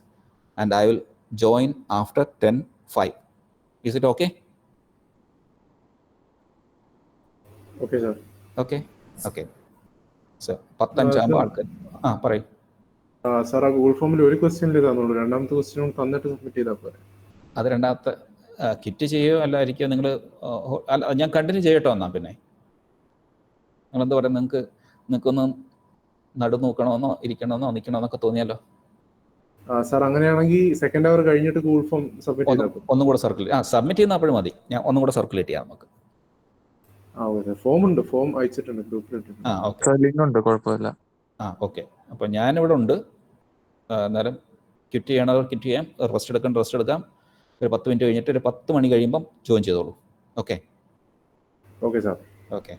and I will join after 10:05. Is it okay? Okay sir. Okay okay. So 10:05 ആകുമ്പോൾ ആൾക്കാർ പറയും. സാർ, ആ ഗൂഗിൾ ഫോമിൽ ഒരു ക്വസ്റ്റ്യനിൽ തന്നുള്ളൂ. രണ്ടാമത്തെ ക്വസ്റ്റ്യൻ തന്നിട്ട് സബ്മിറ്റ് ചെയ്താൽ പോരെ? അത് രണ്ടാമത്തെ കിറ്റ് ചെയ്യുകയോ അല്ലായിരിക്കും നിങ്ങൾ? ഞാൻ കണ്ടിന്യൂ ചെയ്യട്ടോ എന്നാൽ. പിന്നെ നിങ്ങളെന്താ പറയുക? നിങ്ങൾക്കൊന്ന് നടു നോക്കണമെന്നോ ഇരിക്കണമെന്നോ നിൽക്കണമെന്നൊക്കെ തോന്നിയാലോ? സാർ, അങ്ങനെയാണെങ്കിൽ സെക്കൻഡ് അവർ കഴിഞ്ഞിട്ട് ഗൂഗിൾ ഫോം സബ്മിറ്റ് ചെയ്താൽ ഒന്നും കൂടെ സർക്കുലേറ്റ് സബ്മിറ്റ് ചെയ്യുന്ന അപ്പോഴും മതി. ഞാൻ ഒന്നും കൂടെ സർക്കുലേറ്റ് ചെയ്യാം നമുക്ക്. ഫോം ഉണ്ട്, ഫോം അയച്ചിട്ടുണ്ട് ഗ്രൂപ്പിലിട്ടുണ്ട്. ഓക്കെ, ലിങ്ക് ഉണ്ട്, കുഴപ്പമില്ല. ഓക്കെ. അപ്പോൾ ഞാനിവിടെ ഉണ്ട്. അന്നേരം ക്വിറ്റ് ചെയ്യണവർ ക്വിറ്റ് ചെയ്യാം, റെസ്റ്റ് എടുക്കാം. ഒരു 10 മിനിറ്റ് കഴിഞ്ഞിട്ട് ഒരു 10 മണി കഴിയുമ്പം ജോയിൻ ചെയ്തോളൂ. Okay okay sir. Okay.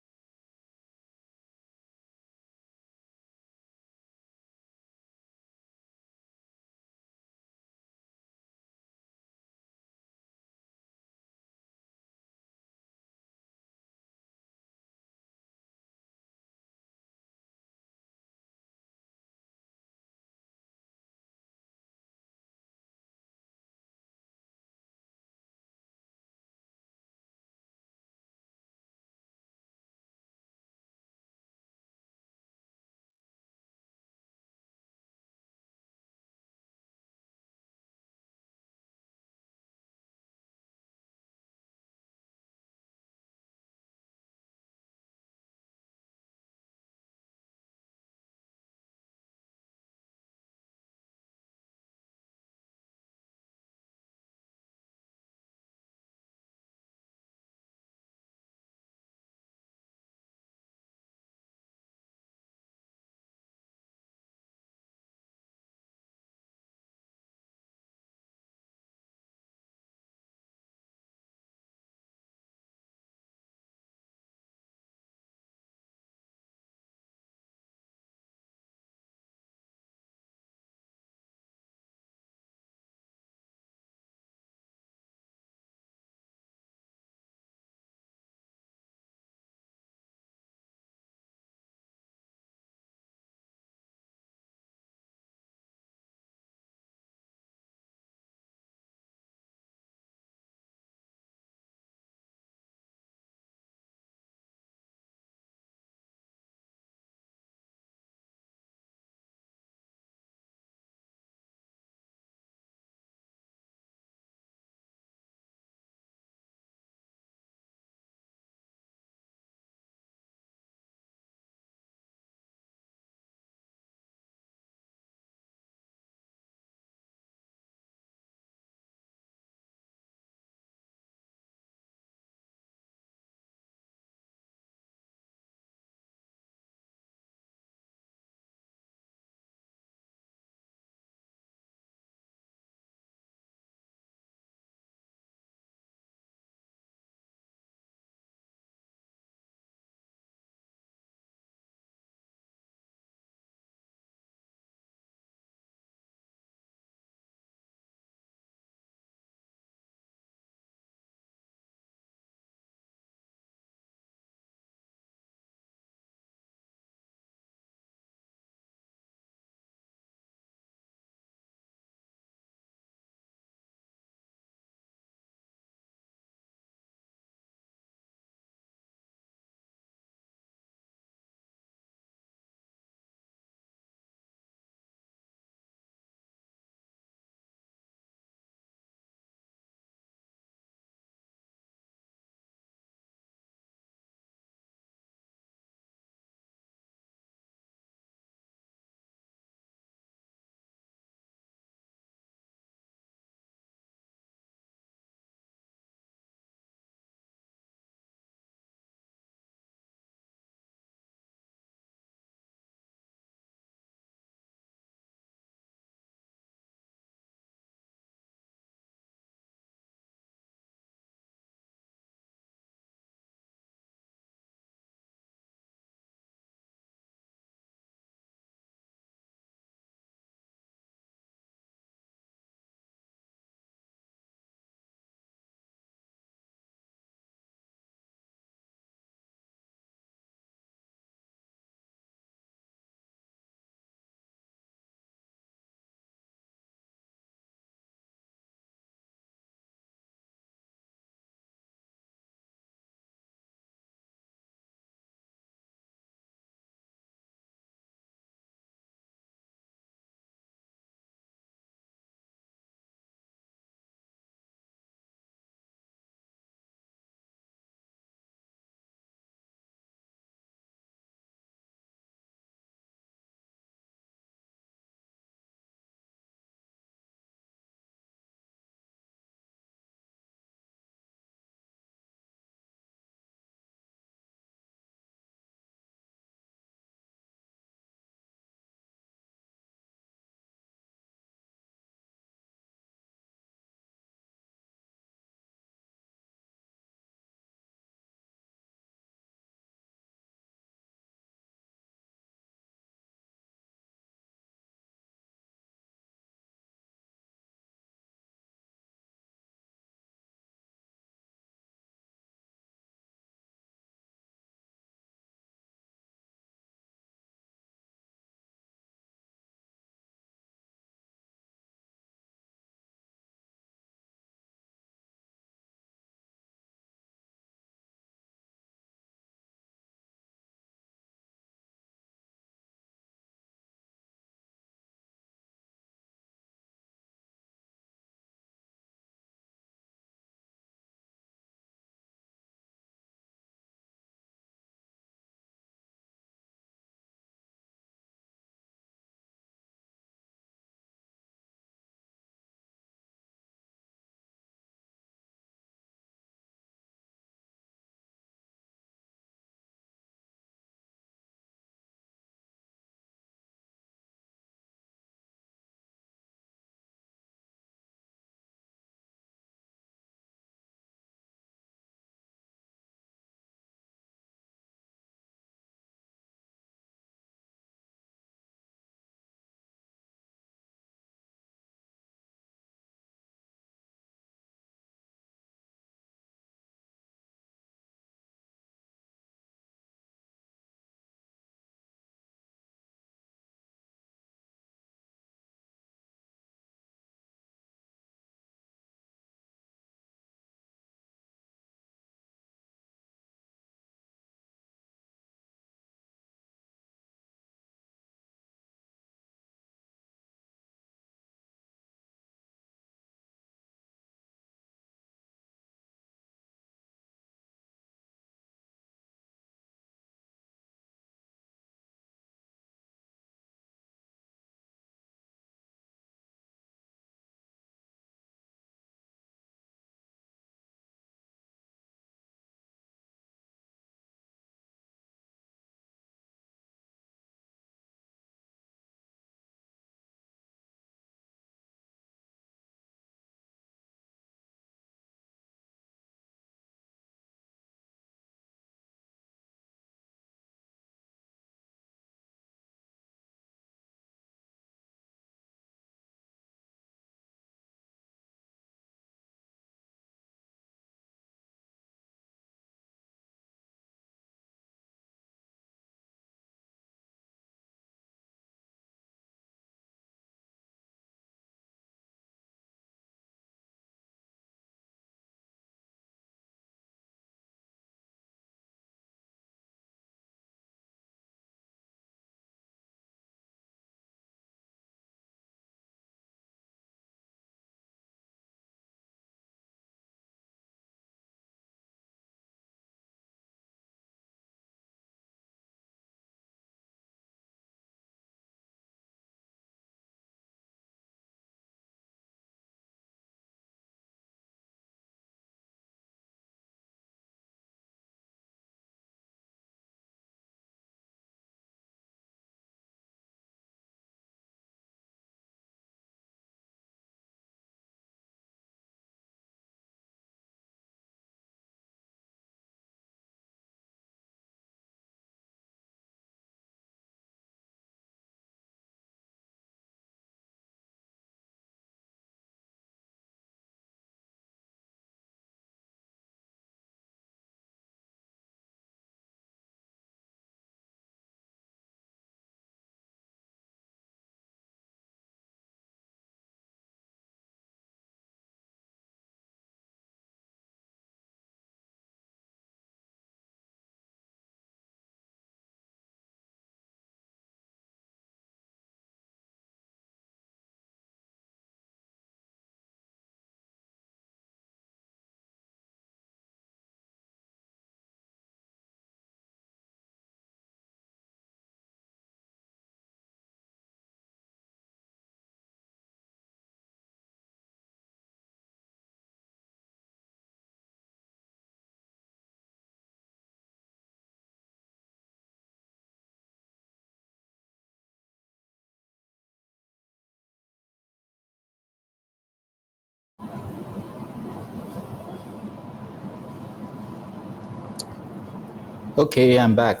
Okay, I'm back.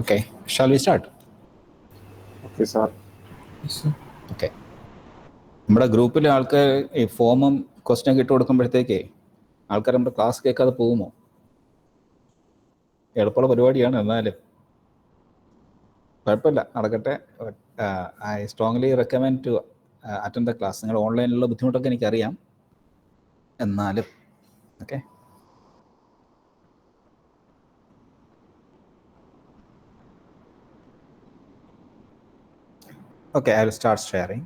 Okay, shall we start? Okay sir. Yes, sir. Okay. നമ്മുടെ ഗ്രൂപ്പിലെ ആൾക്കാർ ഈ ഫോമും ക്വസ്റ്റ്യൻ ഇട്ട് കൊടുക്കുമ്പോഴത്തേക്കേ ആൾക്കാർ നമ്മുടെ ക്ലാസ് കേൾക്കാതെ പോകുമോ? എളുപ്പമുള്ള പരിപാടിയാണ്, എന്നാലും കുഴപ്പമില്ല, നടക്കട്ടെ. I strongly recommend to attend the class. നിങ്ങൾ ഓൺലൈനിലുള്ള ബുദ്ധിമുട്ടൊക്കെ എനിക്കറിയാം, എന്നാലും okay. Okay, I will start sharing.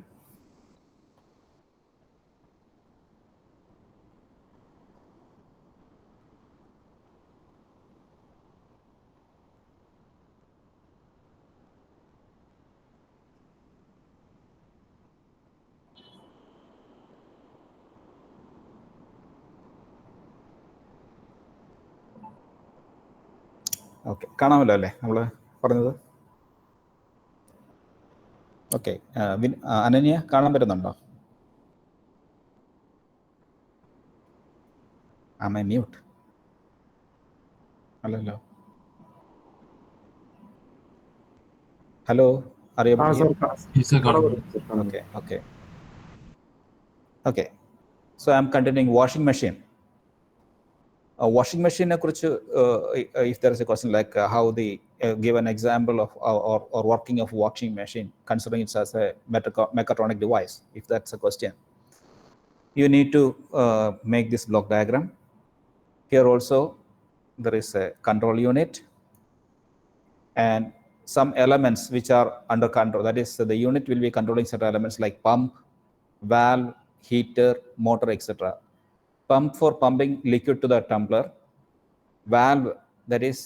Okay, കാണാമല്ലോ അല്ലേ നമ്മൾ പറഞ്ഞത്? ഓക്കെ, അനന്യ കാണാൻ പറ്റുന്നുണ്ടോ? Am I mute? Hello. Hello, are you able to hear? Yes, sir. Okay. So I'm continuing washing machine. Washing machine kuറിച്ച്, if there is a question like how the give an example of or working of washing machine, considering it as a mechatronic device, if that's a question, you need to make this block diagram. Here also there is a control unit and some elements which are under control. That is, the unit will be controlling certain elements like pump, valve, heater, motor, etc. Pump for pumping liquid to the tumbler. Valve, that is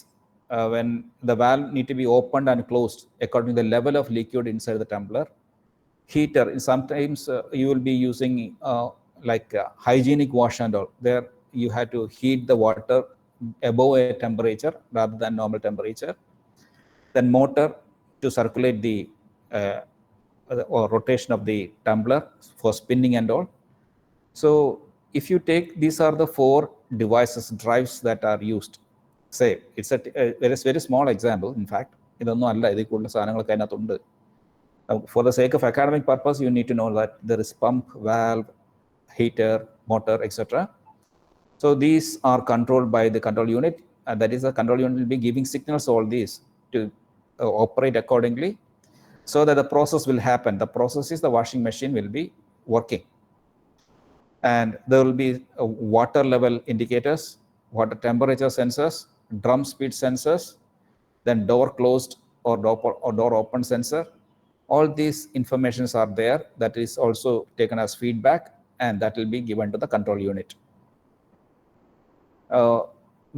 when the valve need to be opened and closed according to the level of liquid inside the tumbler. Heater, sometimes you will be using like hygienic wash and all. There you have to heat the water above a temperature rather than normal temperature. Then motor to circulate the or rotation of the tumbler for spinning and all. So if you take, these are the 4 devices, drives that are used. Say it's a very small example. In fact, idonnu alla idil koodulla saanangalokke ainathundu. For the sake of academic purpose, you need to know that there is pump, valve, heater, motor, etc. So these are controlled by the control unit, and that is the control unit will be giving signals all these to operate accordingly, so that the process will happen. The process is the washing machine will be working, and there will be water level indicators, water temperature sensors, drum speed sensors, then door closed or door open sensor. All these informations are there. That is also taken as feedback, and that will be given to the control unit.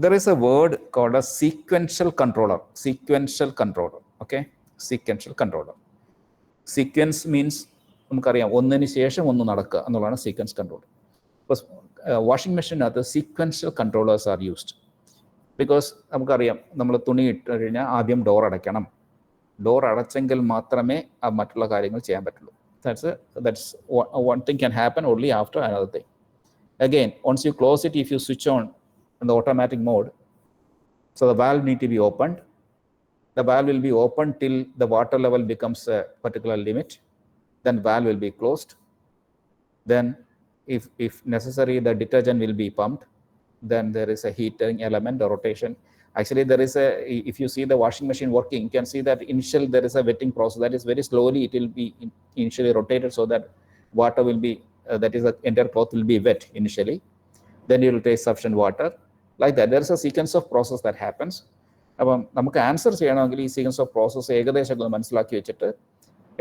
There is a word called a sequential controller. Okay, sequential controller. Sequence means നമുക്കറിയാം, ഒന്നിന് ശേഷം ഒന്ന് നടക്കുക എന്നുള്ളതാണ് sequence control. Washing മെഷീനകത്ത് sequential controllers are used. Because നമുക്കറിയാം, നമ്മൾ തുണി ഇട്ട് കഴിഞ്ഞാൽ ആദ്യം ഡോർ അടയ്ക്കണം. ഡോർ അടച്ചെങ്കിൽ മാത്രമേ മറ്റുള്ള കാര്യങ്ങൾ ചെയ്യാൻ പറ്റുള്ളൂ. That's one thing can happen only after another thing. Again, once you close it, if you switch on in the automatic mode, so the valve need to be opened. The valve will be opened till the water level becomes a particular limit. Then valve will be closed. Then if necessary, the detergent will be pumped. Then there is a heating element, the rotation. Actually, there is if you see the washing machine working, you can see that initial there is a wetting process. That is very slowly it will be initially rotated so that water will be, that is the entire cloth will be wet initially. Then you will take sufficient water. Like that, there is a sequence of process that happens. അപ്പം നമുക്ക് answer ചെയ്യണമെങ്കിൽ ഈ sequence of process ഏകദേശം ഒന്ന് മനസ്സിലാക്കി വെച്ചിട്ട്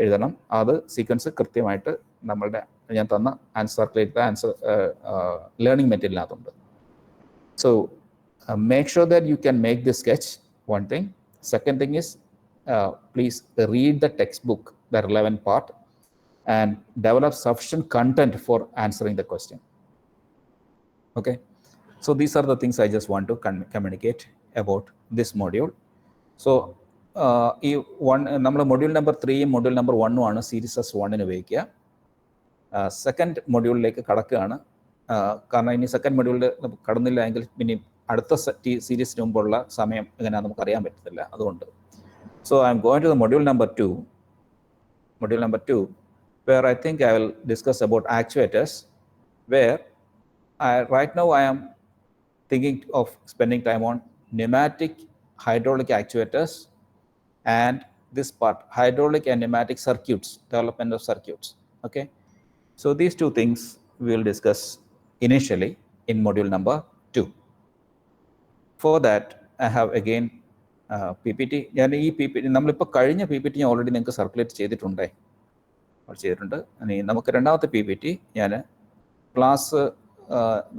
എഴുതണം. അത് സീക്വൻസ് കൃത്യമായിട്ട് നമ്മളുടെ ഞാൻ തന്ന ആൻസർ ലേണിംഗ് മെറ്റീരിയലിനകത്തുണ്ട്. So make sure that you can make this sketch, one thing. Second thing is, please read the textbook, the relevant part, and develop sufficient content for answering the question. Okay, So these are the things I just want to communicate about this module. So ഈ നമ്മൾ module number 3യും module number 1ഉം ആണ് series S1 ഉപയോഗിക്കുക. Second മൊഡ്യൂളിലേക്ക് കടക്കുകയാണ്. കാരണം ഇനി second മൊഡ്യൂളിൽ കടന്നില്ല എങ്കിൽ പിന്നെ അടുത്ത സീരീസിന് മുമ്പുള്ള സമയം എങ്ങനെയാണെന്ന് നമുക്ക് അറിയാൻ പറ്റത്തില്ല. അതുകൊണ്ട് so I'm going to the module number 2, where I think I will discuss about actuators, where right now I am thinking of spending time on pneumatic hydraulic actuators and this part, hydraulic and pneumatic circuits, development of circuits. Okay, so these two things we will discuss initially in module number 2. For that I have again PPT. ഞാൻ ഈ PPT നമ്മളിപ്പോൾ കഴിഞ്ഞ PPT ഞാൻ already നിങ്ങൾക്ക് circulate ചെയ്തിട്ടുണ്ട്. ഇനി നമുക്ക് രണ്ടാമത്തെ PPT ഞാൻ ക്ലാസ്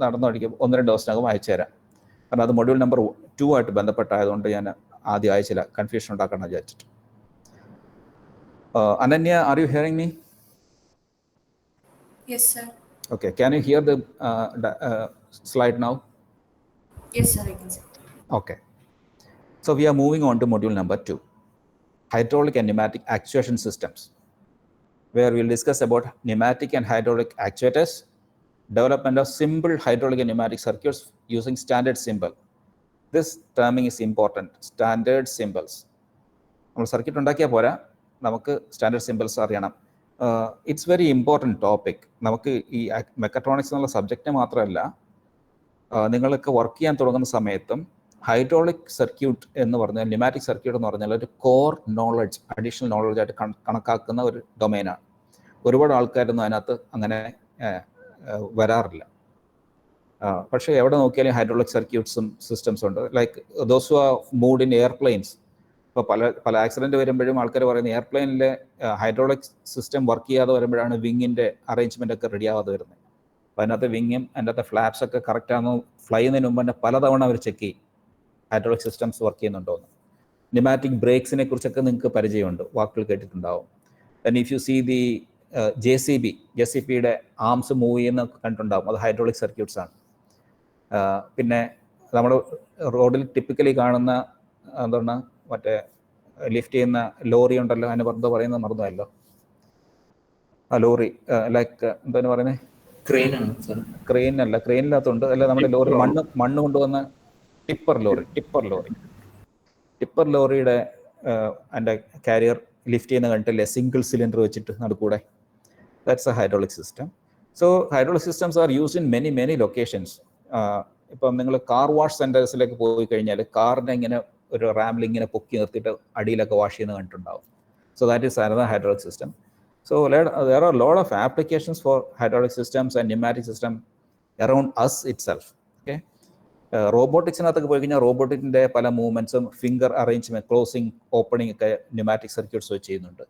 നടന്നുകൊണ്ടിരിക്കും 1-2 ദിവസത്തിനകം അയച്ചു തരാം. കാരണം അത് മൊഡ്യൂൾ നമ്പർ 2 ആയിട്ട് ബന്ധപ്പെട്ടായതുകൊണ്ട് ഞാൻ ആദ്യം അയച്ചില്ല, കൺഫ്യൂഷൻ ഉണ്ടാക്കണം വിചാരിച്ചിട്ട്. Ananya, are you hearing me? Yes, sir. Okay, can you hear the slide now? Yes, sir, I can see. Okay. So we are moving on to module number 2, hydraulic and pneumatic actuation systems, where we will discuss about pneumatic and hydraulic actuators, development of simple hydraulic and pneumatic circuits using standard symbol. This terming is important, standard symbols. നമ്മൾ circuit ഉണ്ടാക്കിയാൽ പോരാ, നമുക്ക് standard symbols അറിയണം. It's very important topic. നമുക്ക് ഈ mechatronics എന്നുള്ള subject മാത്രമല്ല, നിങ്ങൾക്ക് വർക്ക് ചെയ്യാൻ തുടങ്ങുന്ന സമയത്തും ഹൈഡ്രോളിക് സർക്യൂട്ട് എന്ന് പറഞ്ഞാൽ, ന്യൂമാറ്റിക് സർക്യൂട്ട് എന്ന് പറഞ്ഞാൽ ഒരു കോർ നോളജ്, അഡീഷണൽ നോളജ് ആയിട്ട് കണക്കാക്കുന്ന ഒരു ഡൊമൈനാണ്. ഒരുപാട് ആൾക്കാരൊന്നും അതിനകത്ത് അങ്ങനെ വരാറില്ല. പക്ഷേ എവിടെ നോക്കിയാലും ഹൈഡ്രോളിക് സർക്യൂട്ട്സും സിസ്റ്റംസും ഉണ്ട്. Like those who are moved in airplanes. ഇപ്പോൾ പല ആക്സിഡൻറ്റ് വരുമ്പോഴും ആൾക്കാർ പറയുന്നത് എയർപ്ലെയിനിലെ ഹൈഡ്രോളിക് സിസ്റ്റം വർക്ക് ചെയ്യാതെ വരുമ്പോഴാണ് വിങ്ങിൻ്റെ അറേഞ്ച്മെൻ്റ് ഒക്കെ റെഡി ആവാതെ വരുന്നത്. അപ്പോൾ അതിനകത്ത് വിങ്ങും അതിൻ്റെ അകത്ത് ഫ്ലാപ്സ് ഒക്കെ കറക്റ്റാണോ, ഫ്ലൈ ചെയ്യുന്നതിന് മുമ്പ് തന്നെ പലതവണ അവർ ചെക്ക് ചെയ്യും ഹൈഡ്രോളിക് സിസ്റ്റംസ് വർക്ക് ചെയ്യുന്നുണ്ടോ എന്ന്. ന്യൂമാറ്റിക് ബ്രേക്സിനെ കുറിച്ചൊക്കെ നിങ്ങൾക്ക് പരിചയമുണ്ട്, വാക്കുകൾ കേട്ടിട്ടുണ്ടാവും. Then if you see the JCBയുടെ ആംസ് മൂവ് ചെയ്യുന്നൊക്കെ കണ്ടിട്ടുണ്ടാവും, അത് ഹൈഡ്രോളിക് സർക്യൂട്ട്സ് ആണ്. പിന്നെ നമ്മൾ റോഡിൽ ടിപ്പിക്കലി കാണുന്ന എന്താണ് മറ്റേ ലിഫ്റ്റ് ചെയ്യുന്ന ലോറി ഉണ്ടല്ലോ, അതിന് പറയുന്നത് മറന്നല്ലോ. ആ ലോറി ലൈക്ക് എന്താണ് പറയുന്നത്, ക്രെയിനല്ല, ക്രെയിനിനകത്തുണ്ട് അല്ല, നമ്മുടെ ലോറി മണ്ണ് കൊണ്ടുവന്ന ടിപ്പർ ലോറിയുടെ അതിൻ്റെ കാരിയർ ലിഫ്റ്റ് ചെയ്യുന്ന കണ്ടിട്ടില്ലേ, സിംഗിൾ സിലിണ്ടർ വെച്ചിട്ട് നടുക്കൂടെ. That's a hydraulic system. So hydraulic systems are used in many locations. ഇപ്പം നിങ്ങൾ കാർ വാഷ് സെൻറ്റേഴ്സിലേക്ക് പോയി കഴിഞ്ഞാൽ കാറിനെ ഇങ്ങനെ ഒരു റാമിൽ ഇങ്ങനെ പൊക്കി നിർത്തിയിട്ട് അടിയിലൊക്കെ വാഷ് ചെയ്യുന്നത് കണ്ടിട്ടുണ്ടാവും. So that is another hydraulic system. So there are a lot of applications for hydraulic systems and pneumatic system around us itself. Okay, റോബോട്ടിക്സിനകത്തൊക്കെ പോയി കഴിഞ്ഞാൽ റോബോട്ടിക്കിൻ്റെ പല മൂവ്മെൻറ്റ്സും ഫിംഗർ അറേഞ്ച്മെൻറ്റ്, ക്ലോസിങ്, ഓപ്പണിംഗ് ഒക്കെ ന്യൂമാറ്റിക് സർക്യൂട്ട്സ് വെച്ച് ചെയ്യുന്നുണ്ട്.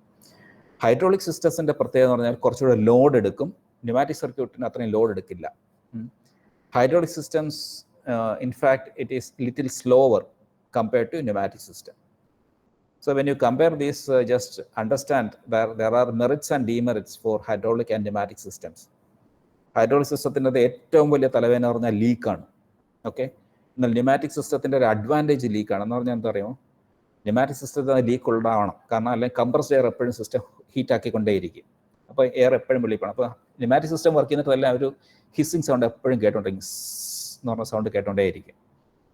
ഹൈഡ്രോളിക് സിസ്റ്റംസിൻ്റെ പ്രത്യേകത എന്ന് പറഞ്ഞാൽ കുറച്ചുകൂടെ ലോഡ് എടുക്കും, ന്യൂമാറ്റിക് സർക്യൂട്ടിന് അത്രയും ലോഡ് എടുക്കില്ല. Hydraulic systems in fact it is little slower compared to pneumatic system. So when you compare these, just understand that there are merits and demerits for hydraulic and pneumatic systems. Hydraulic systemത്തിൻ്റെ ഏറ്റവും വലിയ തലവേദന എന്ന് പറഞ്ഞാൽ ലീക്കാണ്. Okay, എന്നാൽ pneumatic സിസ്റ്റത്തിൻ്റെ ഒരു advantage ലീക്കാണ്. എന്ന് പറഞ്ഞാൽ എന്താ പറയുമോ, ന്യൂമാറ്റിക് സിസ്റ്റത്തിന് ലീക്ക് ഉണ്ടാവണം, കാരണം അല്ലെങ്കിൽ കംപ്രസ്ഡ് എയർ എപ്പോഴും സിസ്റ്റം ഹീറ്റ് ആക്കിക്കൊണ്ടേയിരിക്കും. അപ്പോൾ എയർ എപ്പോഴും വെളിപ്പോണം. അപ്പോൾ ന്യൂമാറ്റിക് സിസ്റ്റം വർക്ക് ചെയ്യുന്നിട്ടല്ല ഒരു ഹിസ്സിങ് സൗണ്ട് എപ്പോഴും കേട്ടോണ്ടിരിക്കും, എന്ന് പറഞ്ഞ സൗണ്ട് കേട്ടോണ്ടേയിരിക്കും.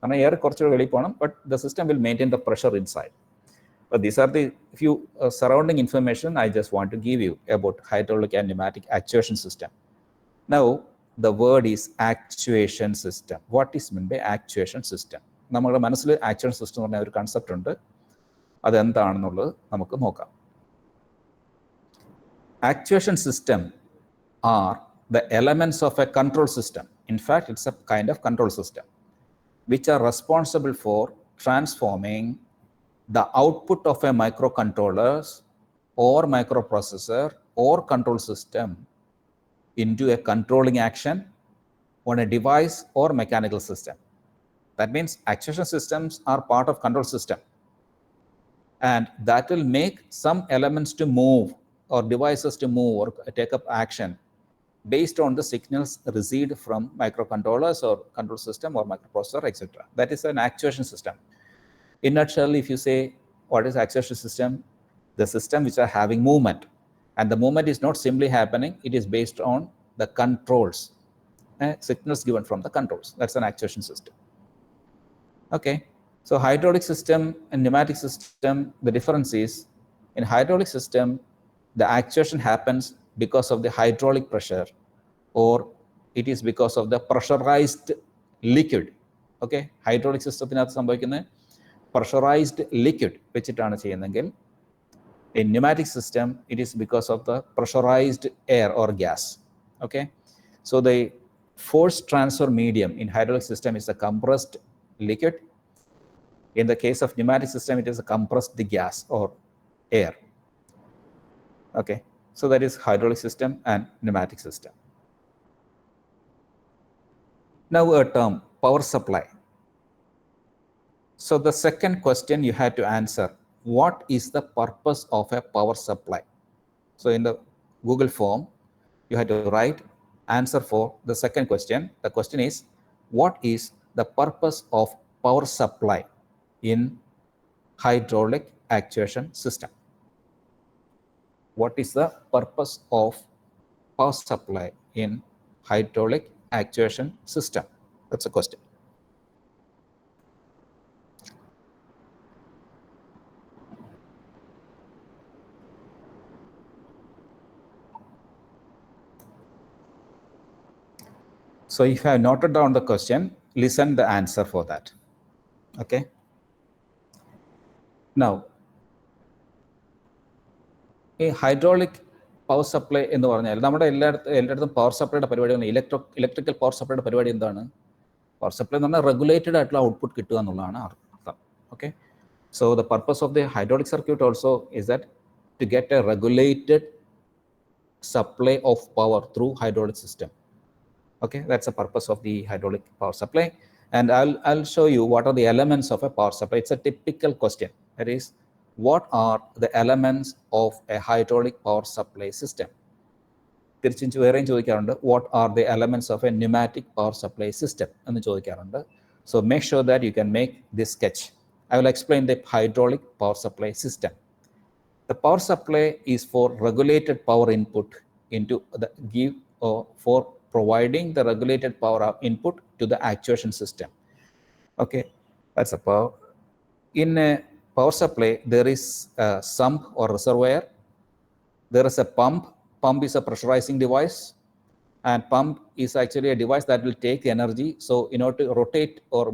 കാരണം എയർ കുറച്ചുകൂടെ വെളിപ്പോണം, but the system will maintain the pressure inside. But these are the few surrounding information I just want to give you about hydraulic and pneumatic actuation system. Now, the word is actuation system. What is meant by actuation system? നമ്മുടെ മനസ്സിൽ actuation system എന്ന് പറഞ്ഞ ഒരു concept ഉണ്ട്, അതെന്താണെന്നുള്ളത് നമുക്ക് നോക്കാം. Actuation system are the elements of a control system. In fact, it's a kind of control system which are responsible for transforming the output of a microcontroller or microprocessor or control system into a controlling action on a device or mechanical system. That means actuation systems are part of control system, and that will make some elements to move or devices to move or take up action based on the signals received from microcontrollers or control system or microprocessor, etc. That is an actuation system. In a nutshell, if you say what is actuation system, the system which are having movement, and the movement is not simply happening, it is based on the controls, signals given from the controls. That's an actuation system. Okay, so hydraulic system and pneumatic system, the difference is in hydraulic system, the actuation happens because of the hydraulic pressure, or it is because of the pressurized liquid. Okay, hydraulic system pressurized liquid വെച്ചിട്ടാണ് ചെയ്യുന്നതെങ്കിൽ in pneumatic system it is because of the pressurized air or gas. Okay, so the force transfer medium in hydraulic system is a compressed liquid. In the case of pneumatic system, it is a compressed gas or air. Okay, so that is hydraulic system and pneumatic system. Now a term, power supply. So the second question you had to answer, what is the purpose of a power supply? So in the Google form, you had to write answer for the second question. The question is, what is the purpose of power supply in hydraulic actuation system? What is the purpose of power supply in hydraulic actuation system? That's a question. So if I have noted down the question, listen the answer for that. Okay. Now, ഈ hydraulic power supply എന്ന് പറഞ്ഞാൽ നമ്മുടെ എല്ലായിടത്തും power സപ്ലൈയുടെ പരിപാടി electrical power സപ്ലൈയുടെ പരിപാടി എന്താണ്? Power supply എന്ന് പറഞ്ഞാൽ റെഗുലേറ്റഡ് ആയിട്ടുള്ള ഔട്ട്പുട്ട് കിട്ടുക എന്നുള്ളതാണ് അർത്ഥം. Okay, so the purpose of the hydraulic circuit also is that to get a regulated supply of power through hydraulic system. Okay, that's the purpose of the hydraulic power supply. And I'll show you what are the elements of a power supply. It's a typical question. That is, what are the elements of a hydraulic power supply system? തിരിച്ചു വേറെയും ചോദിക്കാറുണ്ട്, what are the elements of a pneumatic power supply system എന്ന് ചോദിക്കാറുണ്ട്. So make sure that you can make this sketch. I will explain the hydraulic power supply system. The power supply is for regulated power input into the for providing the regulated power input to the actuation system. Okay, that's a power. In a power supply, there is a sump or reservoir. There is a pump. Pump is a pressurizing device, and pump is actually a device that will take energy. So in order to rotate or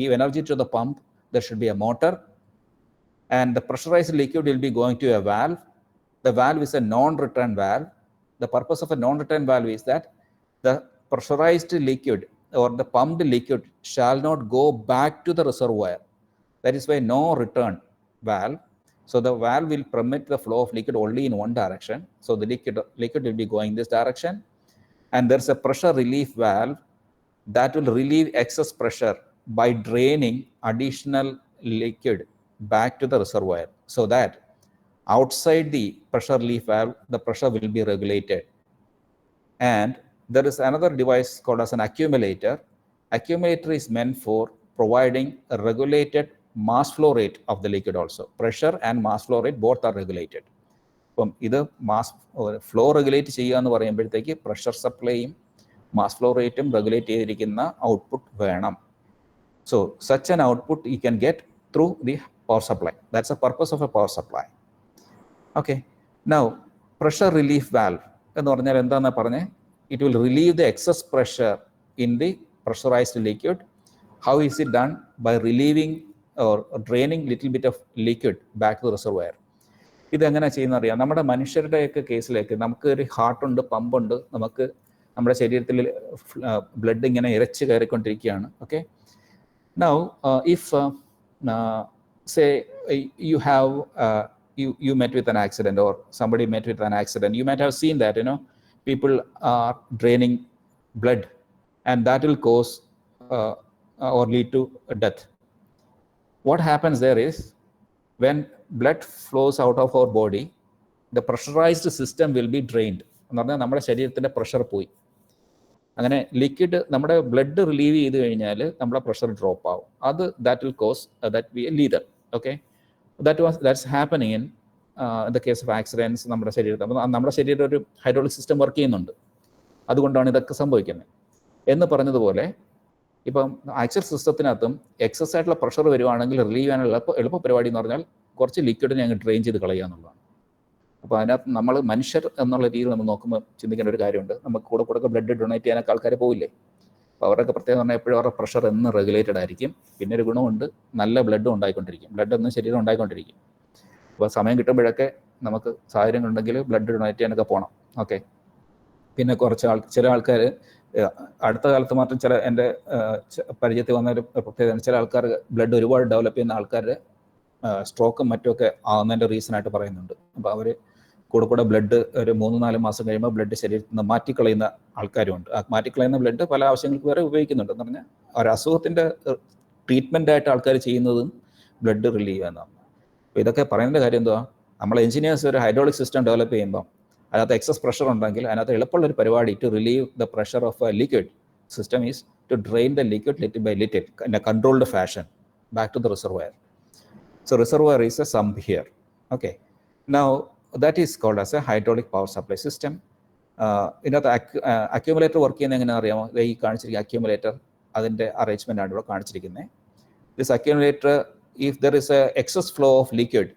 give energy to the pump, there should be a motor. And the pressurized liquid will be going to a valve. The valve is a non-return valve. The purpose of a non-return valve is that the pressurized liquid or the pumped liquid shall not go back to the reservoir. That is why no return valve. So the valve will permit the flow of liquid only in one direction. So the liquid will be going this direction. And there's a pressure relief valve that will relieve excess pressure by draining additional liquid back to the reservoir, so that outside the pressure relief valve, the pressure will be regulated. And there is another device called as an accumulator. Accumulator is meant for providing a regulated mass flow rate of the liquid also. Pressure and mass flow rate both are regulated. അപ്പം ഇത് mass flow regulate ചെയ്യുക എന്ന് പറയുമ്പോഴത്തേക്ക് pressure സപ്ലൈയും mass flow റേറ്റും regulate ചെയ്തിരിക്കുന്ന output വേണം. So such an output you can get through the power supply. That's the purpose of a power supply. Okay, now pressure relief valve എന്ന് പറഞ്ഞാൽ എന്താണെന്ന് പറഞ്ഞേ, it will relieve the excess pressure in the pressurized liquid. How is it done? By relieving or draining little bit of liquid back to the reservoir. ഇതെങ്ങനെ ചെയ്യുന്ന അറിയാം? നമ്മുടെ മനുഷ്യരുടെയൊക്കെ കേസിലേക്ക് നമുക്ക് ഒരു ഹാർട്ടുണ്ട്, പമ്പുണ്ട്, നമുക്ക് നമ്മുടെ ശരീരത്തിൽ ബ്ലഡ് ഇങ്ങനെ ഇരച്ച് കയറിക്കൊണ്ടിരിക്കുകയാണ്. Okay, now if say you have you met with an accident or somebody met with an accident, you might have seen that people are draining blood, and that will cause or lead to death. What happens there is, when blood flows out of our body, the pressurized system will be drained. എന്ന് പറഞ്ഞാൽ നമ്മുടെ ശരീരത്തിൻ്റെ pressure പോയി. അങ്ങനെ liquid നമ്മുടെ blood relieve ചെയ്ത് കഴിഞ്ഞാൽ നമ്മുടെ പ്രഷർ ഡ്രോപ്പ് ആവും. അത് that will cause that be a leather. Okay, that's happening in the case of accidents നമ്മുടെ ശരീരത്തിൽ. അപ്പോൾ നമ്മുടെ ശരീരം ഒരു ഹൈഡ്രോളിക് സിസ്റ്റം വർക്ക് ചെയ്യുന്നുണ്ട്, അതുകൊണ്ടാണ് ഇതൊക്കെ സംഭവിക്കുന്നത്. എന്ന് പറഞ്ഞതുപോലെ ഇപ്പം ആക്ച്വൽ സിസ്റ്റത്തിനകത്തും എക്സസ് ആയിട്ടുള്ള പ്രഷർ വരുവാണെങ്കിൽ റിലീവ് ചെയ്യാനുള്ള എളുപ്പ പരിപാടി എന്ന് പറഞ്ഞാൽ കുറച്ച് ലിക്വിഡിനെ അങ്ങ് ഡ്രെയിൻ ചെയ്ത് കളയുക എന്നുള്ളതാണ്. അപ്പോൾ അതിനകത്ത് നമ്മൾ മനുഷ്യർ എന്നുള്ള രീതിയിൽ നമ്മൾ നോക്കുമ്പോൾ ചിന്തിക്കേണ്ട ഒരു കാര്യമുണ്ട്. നമുക്ക് കൂടെ ബ്ലഡ് ഡൊണേറ്റ് ചെയ്യാനൊക്കെ ആൾക്കാർ പോയില്ലേ. അപ്പോൾ അവരൊക്കെ പ്രത്യേകം പറഞ്ഞാൽ എപ്പോഴും അവരുടെ പ്രഷർ എന്ന് റെഗുലേറ്റഡ് ആയിരിക്കും. പിന്നെ ഒരു ഗുണമുണ്ട്, നല്ല ബ്ലഡും ഉണ്ടായിക്കൊണ്ടിരിക്കും, ബ്ലഡ് എന്ന് ശരീരം ഉണ്ടായിക്കൊണ്ടിരിക്കും. അപ്പോൾ സമയം കിട്ടുമ്പോഴൊക്കെ നമുക്ക് സാഹചര്യങ്ങളുണ്ടെങ്കിൽ ബ്ലഡ് ഡൊണേറ്റ് ചെയ്യാനൊക്കെ പോകണം. ഓക്കെ, പിന്നെ ചില ആൾക്കാർ അടുത്ത കാലത്ത് മാത്രം ചില എൻ്റെ പരിചയത്തിൽ വന്നൊരു പ്രത്യേകത, ചില ആൾക്കാർ ബ്ലഡ് ഒരുപാട് ഡെവലപ്പ് ചെയ്യുന്ന ആൾക്കാർ സ്ട്രോക്കും മറ്റുമൊക്കെ ആവുന്നതിൻ്റെ റീസണായിട്ട് പറയുന്നുണ്ട്. അപ്പോൾ അവർ കൂടെ ബ്ലഡ് ഒരു 3-4 മാസം കഴിയുമ്പോൾ ബ്ലഡ് ശരീരത്തിൽ നിന്ന് മാറ്റിക്കളയുന്ന ആൾക്കാരുമുണ്ട്. ആ മാറ്റിക്കളയുന്ന ബ്ലഡ് പല ആവശ്യങ്ങൾക്ക് വരെ ഉപയോഗിക്കുന്നുണ്ട്. എന്ന് പറഞ്ഞാൽ ഒരു അസുഖത്തിൻ്റെ ട്രീറ്റ്മെൻറ്റായിട്ട് ആൾക്കാർ ചെയ്യുന്നതും ബ്ലഡ് റിലീവ് എന്നാണ്. അപ്പോൾ ഇതൊക്കെ പറയുന്ന കാര്യം എന്തുവാ, നമ്മൾ എഞ്ചിനീയേഴ്സ് ഒരു ഹൈഡ്രോളിക് സിസ്റ്റം ഡെവലപ്പ് ചെയ്യുമ്പോൾ അതിനകത്ത് എക്സസ് പ്രഷർ ഉണ്ടെങ്കിൽ അതിനകത്ത് എളുപ്പമുള്ളൊരു പരിപാടി to relieve the pressure of a liquid system is to drain the liquid little by little in a controlled fashion back to the reservoir. So reservoir is a sump here. Okay, now that is called as a hydraulic power supply system. ഇതിനകത്ത് accumulator work ചെയ്യുന്ന എങ്ങനെയാണെന്ന് അറിയാമോ? ഈ കാണിച്ചിരിക്കുന്ന accumulator അതിൻ്റെ arrangement ആണ് ഇവിടെ കാണിച്ചിരിക്കുന്നത്. This accumulator, if there is a excess flow of liquid,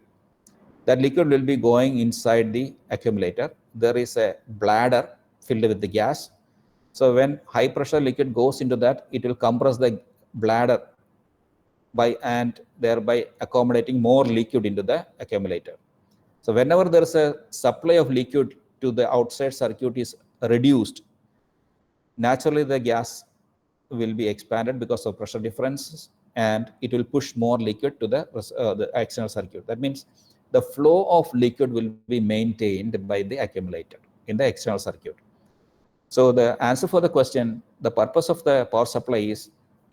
that liquid will be going inside the accumulator. There is a bladder filled with the gas. So when high pressure liquid goes into that, it will compress the bladder and thereby accommodating more liquid into the accumulator. So whenever there is a supply of liquid to the outside circuit is reduced, naturally the gas will be expanded because of pressure differences, and it will push more liquid to the external circuit. That means the flow of liquid will be maintained by the accumulator in the external circuit. So the answer for the question, the purpose of the power supply is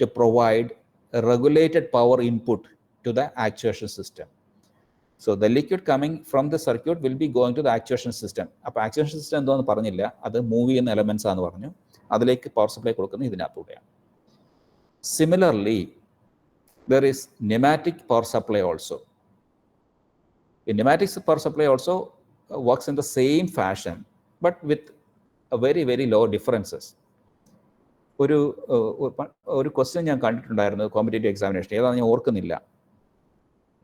to provide a regulated power input to the actuation system. So the liquid coming from the circuit will be going to the actuation system. അപ്പോൾ actuation system എന്താണെന്ന് പറഞ്ഞില്ല, അത് move ചെയ്യുന്ന elements ആണെന്ന് പറഞ്ഞു. അതിലേക്ക് power supply കൊടുക്കുന്നത് ഇതിനകത്തൂടെയാണ്. Similarly, there is pneumatic power supply also. The pneumatic power supply also works in the same fashion, but with a very low differences. ഒരു ക്വസ്റ്റ്യൻ ഞാൻ കണ്ടിട്ടുണ്ടായിരുന്നു കോമ്പറ്റേറ്റീവ് എക്സാമിനേഷൻ, ഏതാണെന്ന് ഞാൻ ഓർക്കുന്നില്ല.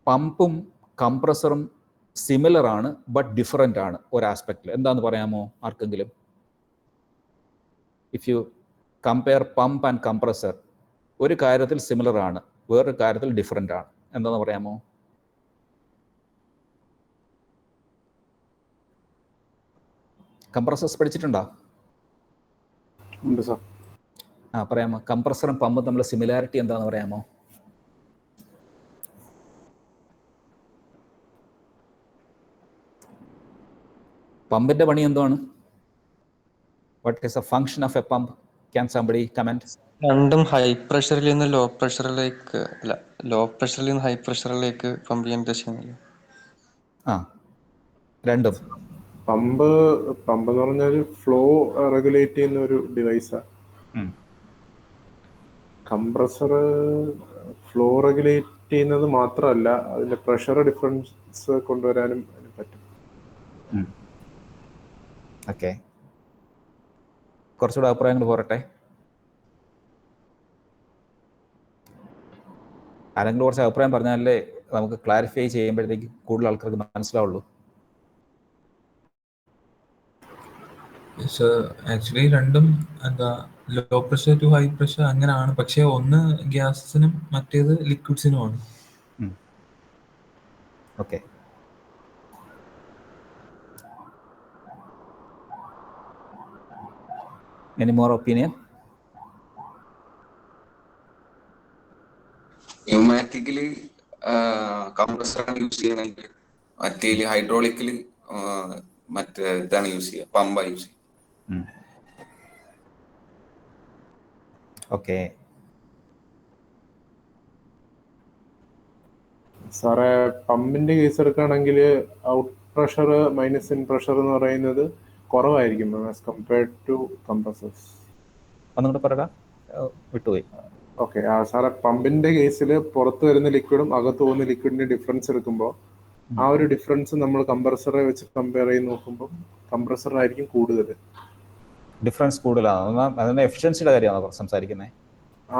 പമ്പും കംപ്രസറും സിമിലർ ആണ് ബട്ട് ഡിഫറൻ്റ് ആണ് ഒരു ആസ്പെക്റ്റിൽ. എന്താണെന്ന് പറയാമോ ആർക്കെങ്കിലും? If you compare pump and compressor, ഒരു കാര്യത്തിൽ സിമിലർ ആണ്, വേറൊരു കാര്യത്തിൽ ഡിഫറൻ്റ് ആണ്. എന്താണെന്ന് പറയാമോ? കംപ്രസേഴ്സ് പഠിച്ചിട്ടുണ്ടോ? പറയാമോ? കംപ്രസറും പമ്പും തമ്മിലുള്ള സിമിലാരിറ്റി എന്താണെന്ന് പറയാമോ? പമ്പിന്റെ പണി എന്താണ്? What is A function of A pump? Can somebody comment? രണ്ടും ഹൈ പ്രഷറിൽ നിന്ന് ലോ പ്രഷറിലേക്ക്, അല്ല ലോ പ്രഷറിൽ നിന്ന് ഹൈ പ്രഷറിലേക്ക് പമ്പ് ചെയ്യാൻ ഉദ്ദേശിക്കുന്നില്ല. രണ്ടും പമ്പ് എന്ന് പറഞ്ഞാൽ ഫ്ലോ റെഗുലേറ്റ് ചെയ്യുന്ന ഒരു ഡിവൈസാണ്. കംപ്രസർ ഫ്ലോ റെഗുലേറ്റ് ചെയ്യുന്നത് മാത്രമല്ല, അതിന്റെ പ്രഷർ ഡിഫറൻസ് കൊണ്ടുവരാനും പറ്റും. ഓക്കെ, കുറച്ചുകൂടെ അഭിപ്രായങ്ങൾ പോരട്ടെ. ആരെങ്കിലും കുറച്ച് അഭിപ്രായം പറഞ്ഞാലേ നമുക്ക് ക്ലാരിഫൈ ചെയ്യുമ്പോഴത്തേക്ക് കൂടുതൽ ആൾക്കാർക്ക് മനസ്സിലാവുള്ളൂ. ആക്ച്വലി രണ്ടും എന്താ low pressure to high pressure അങ്ങനെയാണ്, പക്ഷെ ഒന്ന് ഗ്യാസിനും മറ്റേത് ലിക്വിഡ്സിനുമാണ്. Okay, any more opinion? Pneumatically കംപ്രസറാണ് യൂസ് ചെയ്യണമെങ്കിൽ, മറ്റേ ഹൈഡ്രോളിക്കലി മറ്റേ ഇതാണ് യൂസ് ചെയ്യുക, പമ്പാണ് യൂസ് ചെയ്യുക. ഓക്കെ സാറേ, പമ്പിന്റെ കേസ് എടുക്കുകയാണെങ്കിൽ out pressure minus in pressure എന്ന് പറയുന്നത് കുറവായിരിക്കും ആസ് കമ്പയർഡ് ടു കംപ്രസേഴ്സ്. ഒന്നുകൂടെ പറയടാ, വിട്ടുപോയി. ഓക്കെ, സാറെ പമ്പിന്റെ കേസിൽ പുറത്ത് വരുന്ന ലിക്വിഡും അകത്ത് പോകുന്ന ലിക്വിഡിന്റെ ഡിഫറൻസ് എടുക്കുമ്പോൾ ആ ഒരു ഡിഫറൻസ് നമ്മൾ കംപ്രസറെ വെച്ച് കമ്പയർ ചെയ്ത് നോക്കുമ്പോൾ കംപ്രസറായിരിക്കും കൂടുതൽ ഡിഫറൻസ് കൂടുതലാണ്. അതിന്റെ എഫിഷ്യൻസിയുടെ കാര്യമാണോ സംസാരിക്കുന്നത്?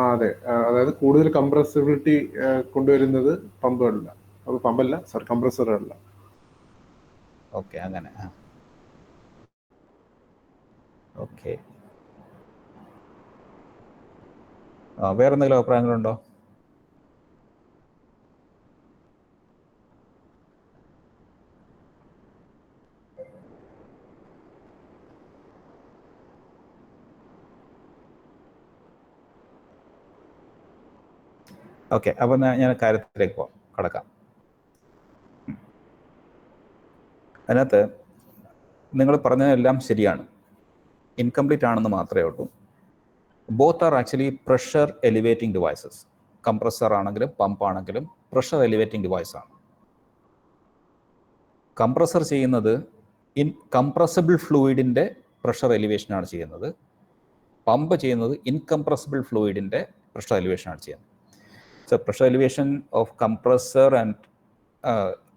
അതെ, അതായത് കൂടുതൽ കംപ്രസിബിലിറ്റി കൊണ്ടുവരുന്നത് പമ്പല്ല, അത് പമ്പല്ല സോറി കംപ്രസറല്ല. ഓക്കെ, അങ്ങനെ. ഓക്കെ, വേറെ എന്തെങ്കിലും അഭിപ്രായങ്ങളുണ്ടോ? ഓക്കെ, അപ്പോൾ ഞാൻ കാര്യത്തിലേക്ക് കടക്കാം. അതിനകത്ത് നിങ്ങൾ പറഞ്ഞതെല്ലാം ശരിയാണ്, ഇൻകംപ്ലീറ്റ് ആണെന്ന് മാത്രമേ ഉള്ളൂ. Both are actually pressure elevating devices. Compressor ആണെങ്കിലും പമ്പ് ആണെങ്കിലും പ്രഷർ എലിവേറ്റിംഗ് ഡിവൈസാണ്. കംപ്രസർ ചെയ്യുന്നത് കംപ്രസിബിൾ ഫ്ലൂയിഡിൻ്റെ പ്രഷർ എലിവേഷനാണ് ചെയ്യുന്നത്. പമ്പ് ചെയ്യുന്നത് ഇൻകംപ്രസിബിൾ ഫ്ലൂയിഡിൻ്റെ പ്രഷർ എലിവേഷനാണ് ചെയ്യുന്നത്. So pressure elevation of compressor and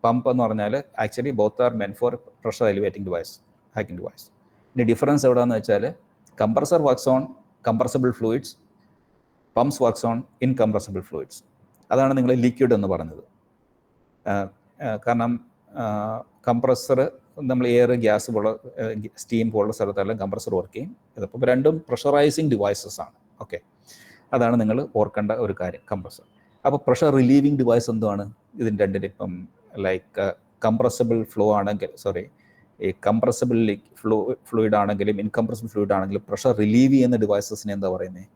pump എന്ന് പറഞ്ഞാൽ actually both are men four pressure elevating device, hacking device. ഇനി difference എവിടെയാണെന്ന് വെച്ചാൽ compressor works on compressible fluids, pumps works on incompressible fluids. അതാണ് നിങ്ങൾ liquid എന്ന് പറഞ്ഞത്. കാരണം കംപ്രസർ നമ്മൾ എയർ, ഗ്യാസ് പോലെ സ്റ്റീം പോലുള്ള സ്ഥലത്തെല്ലാം കംപ്രസർ വർക്ക് ചെയ്യും. ഇതിപ്പോൾ രണ്ടും പ്രഷറൈസിങ് ഡിവൈസസ് ആണ്. ഓക്കെ, അതാണ് നിങ്ങൾ ഓർക്കേണ്ട ഒരു കാര്യം, കംപ്രസർ. അപ്പോൾ പ്രഷർ റിലീവിങ് ഡിവൈസ് എന്താണ് ഇതിൻ്റെ രണ്ടിന്? ഇപ്പം ലൈക്ക് കംപ്രസിബിൾ ഫ്ലോ ആണെങ്കിൽ, സോറി, ഈ കംപ്രസിബിൾ ഫ്ലൂയിഡ് ആണെങ്കിലും ഇൻകംപ്രസിബിൾ ഫ്ലൂയിഡ് ആണെങ്കിലും പ്രഷർ റിലീവ് ചെയ്യുന്ന ഡിവൈസസിനെ എന്താ പറയുന്നത്?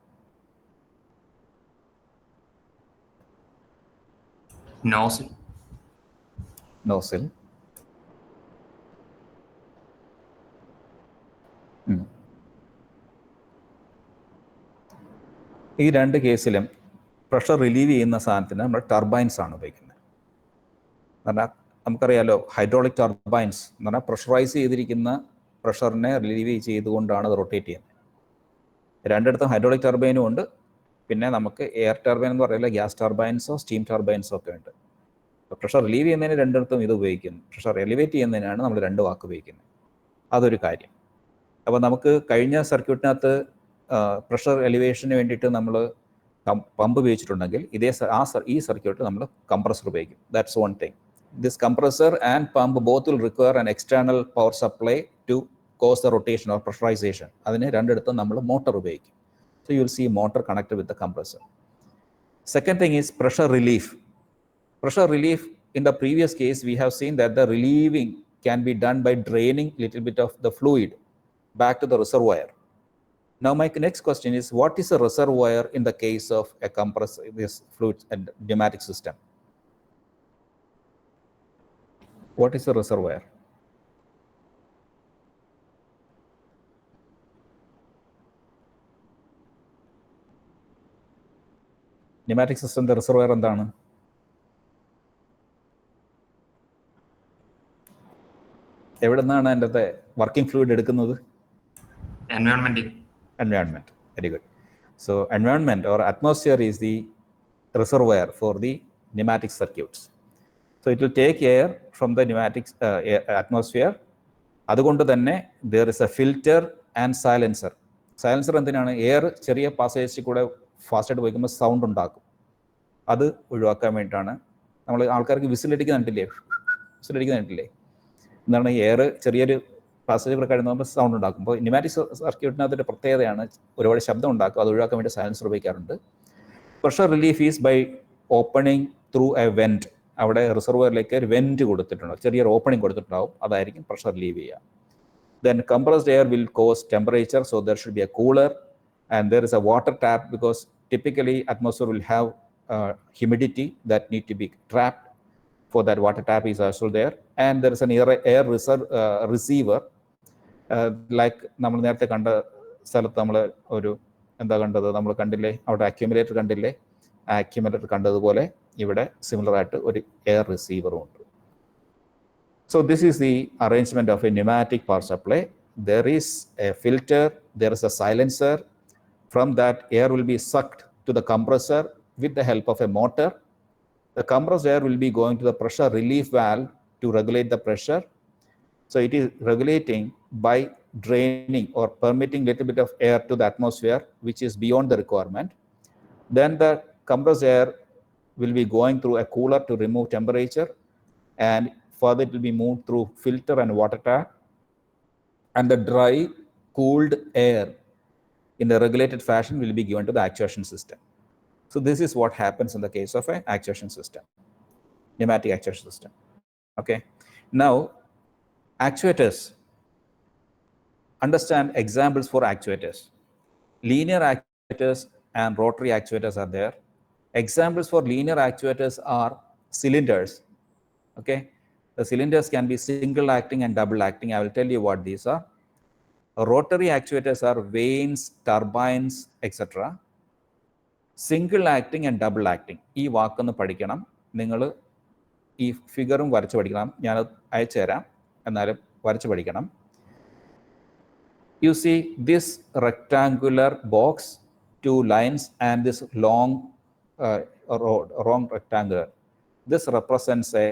നോസിൽ. നോസിൽ. ഈ രണ്ട് കേസിലും പ്രഷർ റിലീവ് ചെയ്യുന്ന സാധനത്തിന് നമ്മൾ ടർബൈൻസ് ആണ് ഉപയോഗിക്കുന്നത്. കാരണം നമുക്കറിയാലോ, ഹൈഡ്രോളിക് ടർബൈൻസ് എന്ന് പറഞ്ഞാൽ പ്രഷറൈസ് ചെയ്തിരിക്കുന്ന പ്രഷറിനെ റിലീവ് ചെയ്തുകൊണ്ടാണ് അത് റൊട്ടേറ്റ് ചെയ്യുന്നത്. രണ്ടിടത്തും ഹൈഡ്രോളിക് ടർബൈനും ഉണ്ട്, പിന്നെ നമുക്ക് എയർ ടർബൈൻ എന്ന് പറയില്ല, ഗ്യാസ് ടർബൈൻസോ സ്റ്റീം ടർബൈൻസോ ഒക്കെ ഉണ്ട്. പ്രഷർ റിലീവ് ചെയ്യുന്നതിന് രണ്ടിടത്തും ഇത് ഉപയോഗിക്കുന്നു. പ്രഷർ എലിവേറ്റ് ചെയ്യുന്നതിനാണ് നമ്മൾ രണ്ട് വാക്ക് ഉപയോഗിക്കുന്നത്. അതൊരു കാര്യം. അപ്പോൾ നമുക്ക് കഴിഞ്ഞ സർക്യൂട്ടിനകത്ത് പ്രഷർ എലിവേഷന് വേണ്ടിയിട്ട് നമ്മൾ പമ്പ് ഉപയോഗിച്ചിട്ടുണ്ടെങ്കിൽ ഈ സർക്യൂട്ടിൽ നമ്മൾ കംപ്രസർ ഉപയോഗിക്കും. That's one thing. This compressor and pump both will require an external power supply to cause the rotation or pressurization. അതിന് രണ്ടിടത്തും നമ്മൾ മോട്ടർ ഉപയോഗിക്കും. So you will see motor connected with the compressor. Second thing is pressure relief. Pressure relief, in the previous case we have seen that the relieving can be done by draining little bit of the fluid back to the reservoir. Now my next question is, what is a reservoir in the case of a compressor, this fluid and pneumatic system? What is a reservoir? Pneumatic system the reservoir എന്താണ്? എവിടെ നിന്നാണ് അതിൻ്റെ working fluid എടുക്കുന്നത്? Environment. Very good. So environment or atmosphere is the reservoir for the pneumatic circuits. So it will take air from the pneumatic atmosphere. അതുകൊണ്ട് തന്നെ there is a filter and silencer. Silencer എന്തിനാണ്? Air ചെറിയ പാസേജിൽ കൂടെ ഫാസ്റ്റായിട്ട് പോയിക്കുമ്പോൾ sound ഉണ്ടാക്കും. അത് ഒഴിവാക്കാൻ വേണ്ടിയിട്ടാണ്. നമ്മൾ ആൾക്കാർക്ക് വിസിലടിക്കുന്ന കണ്ടില്ലേ? എന്താണ്, എയർ ചെറിയൊരു പാസേജ് കൂടെ കഴിയുമ്പോൾ സൗണ്ട് ഉണ്ടാക്കും. അപ്പോൾ ന്യൂമാറ്റിക് സർക്യൂട്ടിനകത്തൊരു പ്രത്യേകതയാണ്, ഒരുപാട് ശബ്ദം ഉണ്ടാക്കും. അത് ഒഴിവാക്കാൻ വേണ്ടി സൈലൻസർ ഉപയോഗിക്കാറുണ്ട്. Pressure relief is by opening through a vent. അവിടെ റിസർവറിലേക്ക് ഒരു വെന്റ് കൊടുത്തിട്ടുണ്ടാവും, ചെറിയൊരു ഓപ്പണിംഗ് കൊടുത്തിട്ടുണ്ടാവും. അതായിരിക്കും പ്രഷർ റിലീവ് ചെയ്യുക. Then compressed air will cause temperature, so there should be a cooler and there is a water tap because typically atmosphere will have humidity that need to be trapped. For that, water tap is also there, and there is an air receiver like നമ്മൾ നേരത്തെ കണ്ട സ്ഥലത്ത് നമ്മൾ ഒരു എന്താ കണ്ടത്, നമ്മൾ കണ്ടില്ലേ അവിടെ അക്യുമുലേറ്റർ കണ്ടില്ലേ? ആ അക്യുമുലേറ്റർ കണ്ടതുപോലെ ഇവിടെ സിമിലർ ആയിട്ട് ഒരു എയർ റിസീവറും ഉണ്ട്. So this is the arrangement of a pneumatic power supply. there is a filter, there is a silencer. From that, air will be sucked to the compressor with the help of a motor. The compressed air will be going to the pressure relief valve to regulate the pressure. So it is regulating by draining or permitting little bit of air to the atmosphere, which is beyond the requirement. Then the compressed air will be going through a cooler to remove temperature, and further it will be moved through filter and water tap, and the dry cooled air in the regulated fashion will be given to the actuation system. So this is what happens in the case of an actuation system, pneumatic actuation system. Okay. Now, actuators. Understand examples for actuators. Linear actuators and rotary actuators are there. Examples for linear actuators are cylinders. Okay. The cylinders can be single acting and double acting. I will tell you what these are. Rotary actuators are vanes, turbines, etc. Single acting and double acting. ഈ വാക്കൊന്ന് പഠിക്കണം. നിങ്ങൾ ഈ ഫിഗറും വരച്ച് പഠിക്കണം. ഞാൻ അയച്ചു തരാം. എന്നാലും വരച്ച് പഠിക്കണം. You see this rectangular box, 2 lines, and this long rectangular. This represents a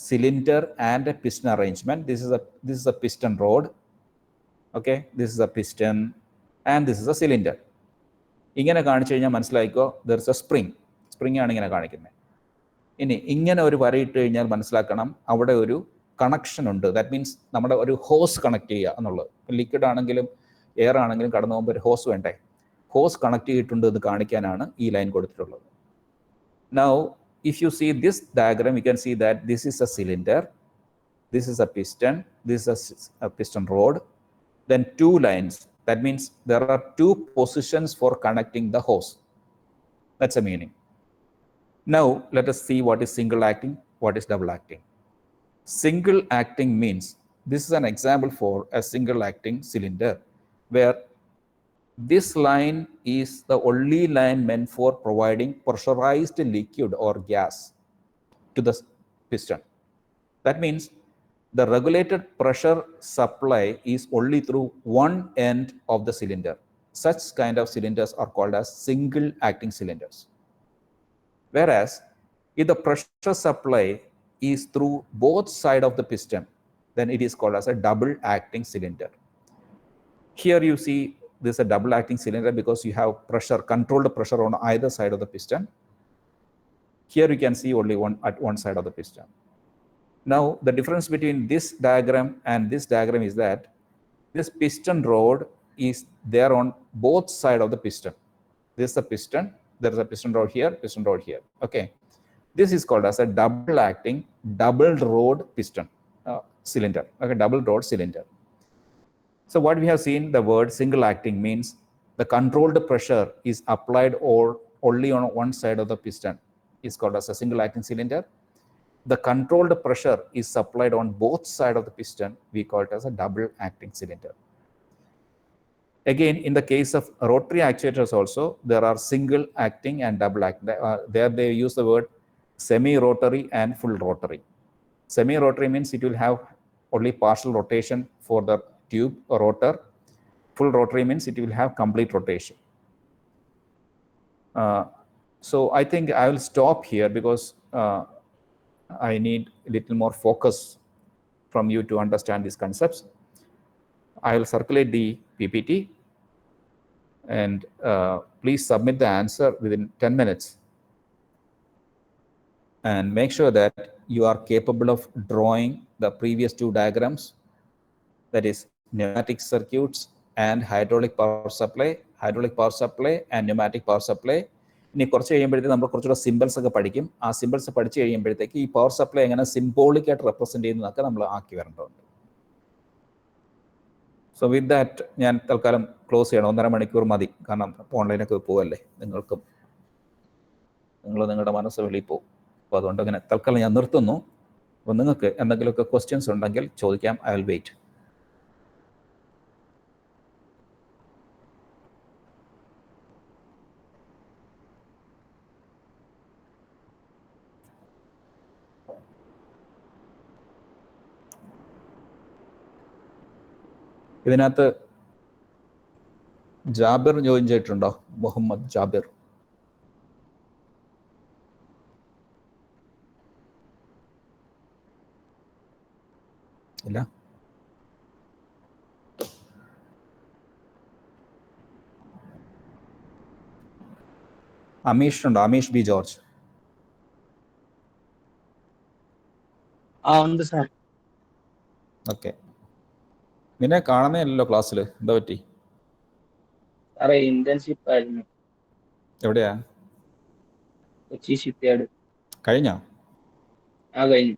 cylinder and a piston arrangement. This is a piston rod. Okay, this is a piston and this is a cylinder. ഇങ്ങനെ കാണിച്ചു കഴിഞ്ഞാൽ മനസ്സിലായിക്കോ, there is a spring. Spring ആണ് ഇങ്ങനെ കാണിക്കുന്നത്. ഇനി ഇങ്ങനെ ഒരു വരയിട്ട് കഴിഞ്ഞാൽ മനസ്സിലാക്കണം അവിടെ ഒരു കണക്ഷൻ ഉണ്ട്. ദാറ്റ് മീൻസ് നമ്മുടെ ഒരു ഹോസ് കണക്ട് ചെയ്യുക എന്നുള്ളത്. ലിക്വിഡ് ആണെങ്കിലും എയർ ആണെങ്കിലും കടന്നു പോകുമ്പോൾ ഒരു ഹോസ് വേണ്ടേ? ഹോസ് കണക്ട് ചെയ്തിട്ടുണ്ട് എന്ന് കാണിക്കാനാണ് ഈ ലൈൻ കൊടുത്തിട്ടുള്ളത്. Now, if you see this diagram, you can see that this is a cylinder, this is a piston, this is a piston rod, then 2 lines. That means there are 2 positions for connecting the hose. That's the meaning. Now, let us see what is single acting, what is double acting. Single acting means, this is an example for a single acting cylinder, where this line is the only line meant for providing pressurized liquid or gas to the piston. That means the regulated pressure supply is only through one end of the cylinder. Such kind of cylinders are called as single acting cylinders. Whereas if the pressure supply is through both sides of the piston, then it is called as a double acting cylinder. Here you see this is a double acting cylinder because you have pressure, controlled pressure on either side of the piston. Here you can see only one side of the piston. Now, the difference between this diagram and this diagram is that this piston rod is there on both sides of the piston. This is the piston, there is a piston rod here, piston rod here. Okay. This is called as a double acting, double rod piston cylinder. Okay, double rod cylinder. So what we have seen, the word single acting means the controlled pressure is applied only on one side of the piston. It's called as a single acting cylinder. The controlled pressure is supplied on both sides of the piston. We call it as a double acting cylinder. Again, in the case of rotary actuators also, there are single acting and double acting. There they use the word semi-rotary and full rotary. Semi-rotary means it will have only partial rotation for the tube or rotor. Full rotary means it will have complete rotation. So I think I will stop here because I need a little more focus from you to understand these concepts. I will circulate the PPT and please submit the answer within 10 minutes. And make sure that you are capable of drawing the previous 2 diagrams, that is pneumatic circuits and hydraulic power supply and pneumatic power supply. ഇനി കുറച്ച് കഴിയുമ്പോഴത്തേക്ക് നമ്മൾ കുറച്ചുകൂടെ symbols ഒക്കെ പഠിക്കും. ആ symbols പഠിച്ചു കഴിയുമ്പോഴത്തേക്ക് ഈ പവർ സപ്ലൈ എങ്ങനെ സിംബോളിക് ആയിട്ട് റെപ്രസെന്റ് ചെയ്യുന്നതൊക്കെ നമ്മൾ ആക്കി വരേണ്ടതുണ്ട്. സോ വിത്ത് ദാറ്റ് ഞാൻ തൽക്കാലം ക്ലോസ് ചെയ്യണം. 1.5 മണിക്കൂർ മതി, കാരണം ഓൺലൈനൊക്കെ പോവല്ലേ, നിങ്ങളുടെ മനസ്സ് വെളിയിൽ പോകും. അപ്പോൾ അതുകൊണ്ട് അങ്ങനെ തൽക്കാലം ഞാൻ നിർത്തുന്നു. അപ്പോൾ നിങ്ങൾക്ക് എന്തെങ്കിലുമൊക്കെ ക്വസ്റ്റ്യൻസ് ഉണ്ടെങ്കിൽ ചോദിക്കാം. I will wait. ഇതിനകത്ത് ജാബിർ ജോയിൻ ചെയ്തിട്ടുണ്ടോ? മുഹമ്മദ് ജാബിർ. ഇല്ല. അമീഷ് ഉണ്ടോ? Amish B George. ഉണ്ട് സാർ. ഓക്കെ. നിന്നെ കാണുന്നേ അല്ലല്ലോ ക്ലാസ്സിൽ, എന്താ പറ്റി? സാറേ ഇന്റേൺഷിപ്പ് ആയിരുന്നു. എവിടെയാ? കൊച്ചി ഷിപ്പ്യാർഡ്. കഴിഞ്ഞോ? കഴിഞ്ഞു.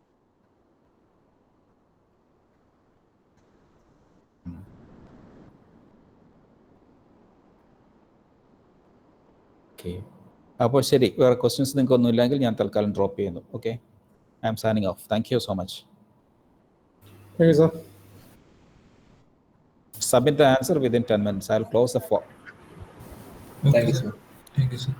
ഓക്കെ. അപ്പോൾ ശരി, വേറെ ക്വസ്റ്റ്യൻസ് നിങ്ങൾക്ക് ഒന്നും ഇല്ലെങ്കിൽ ഞാൻ തൽക്കാലം ഡ്രോപ്പ് ചെയ്യുന്നു. Okay, I am signing off. Thank you so much. Thank you, sir. Submit the answer within 10 minutes. I'll close the form. Okay, sir. Thank you, sir.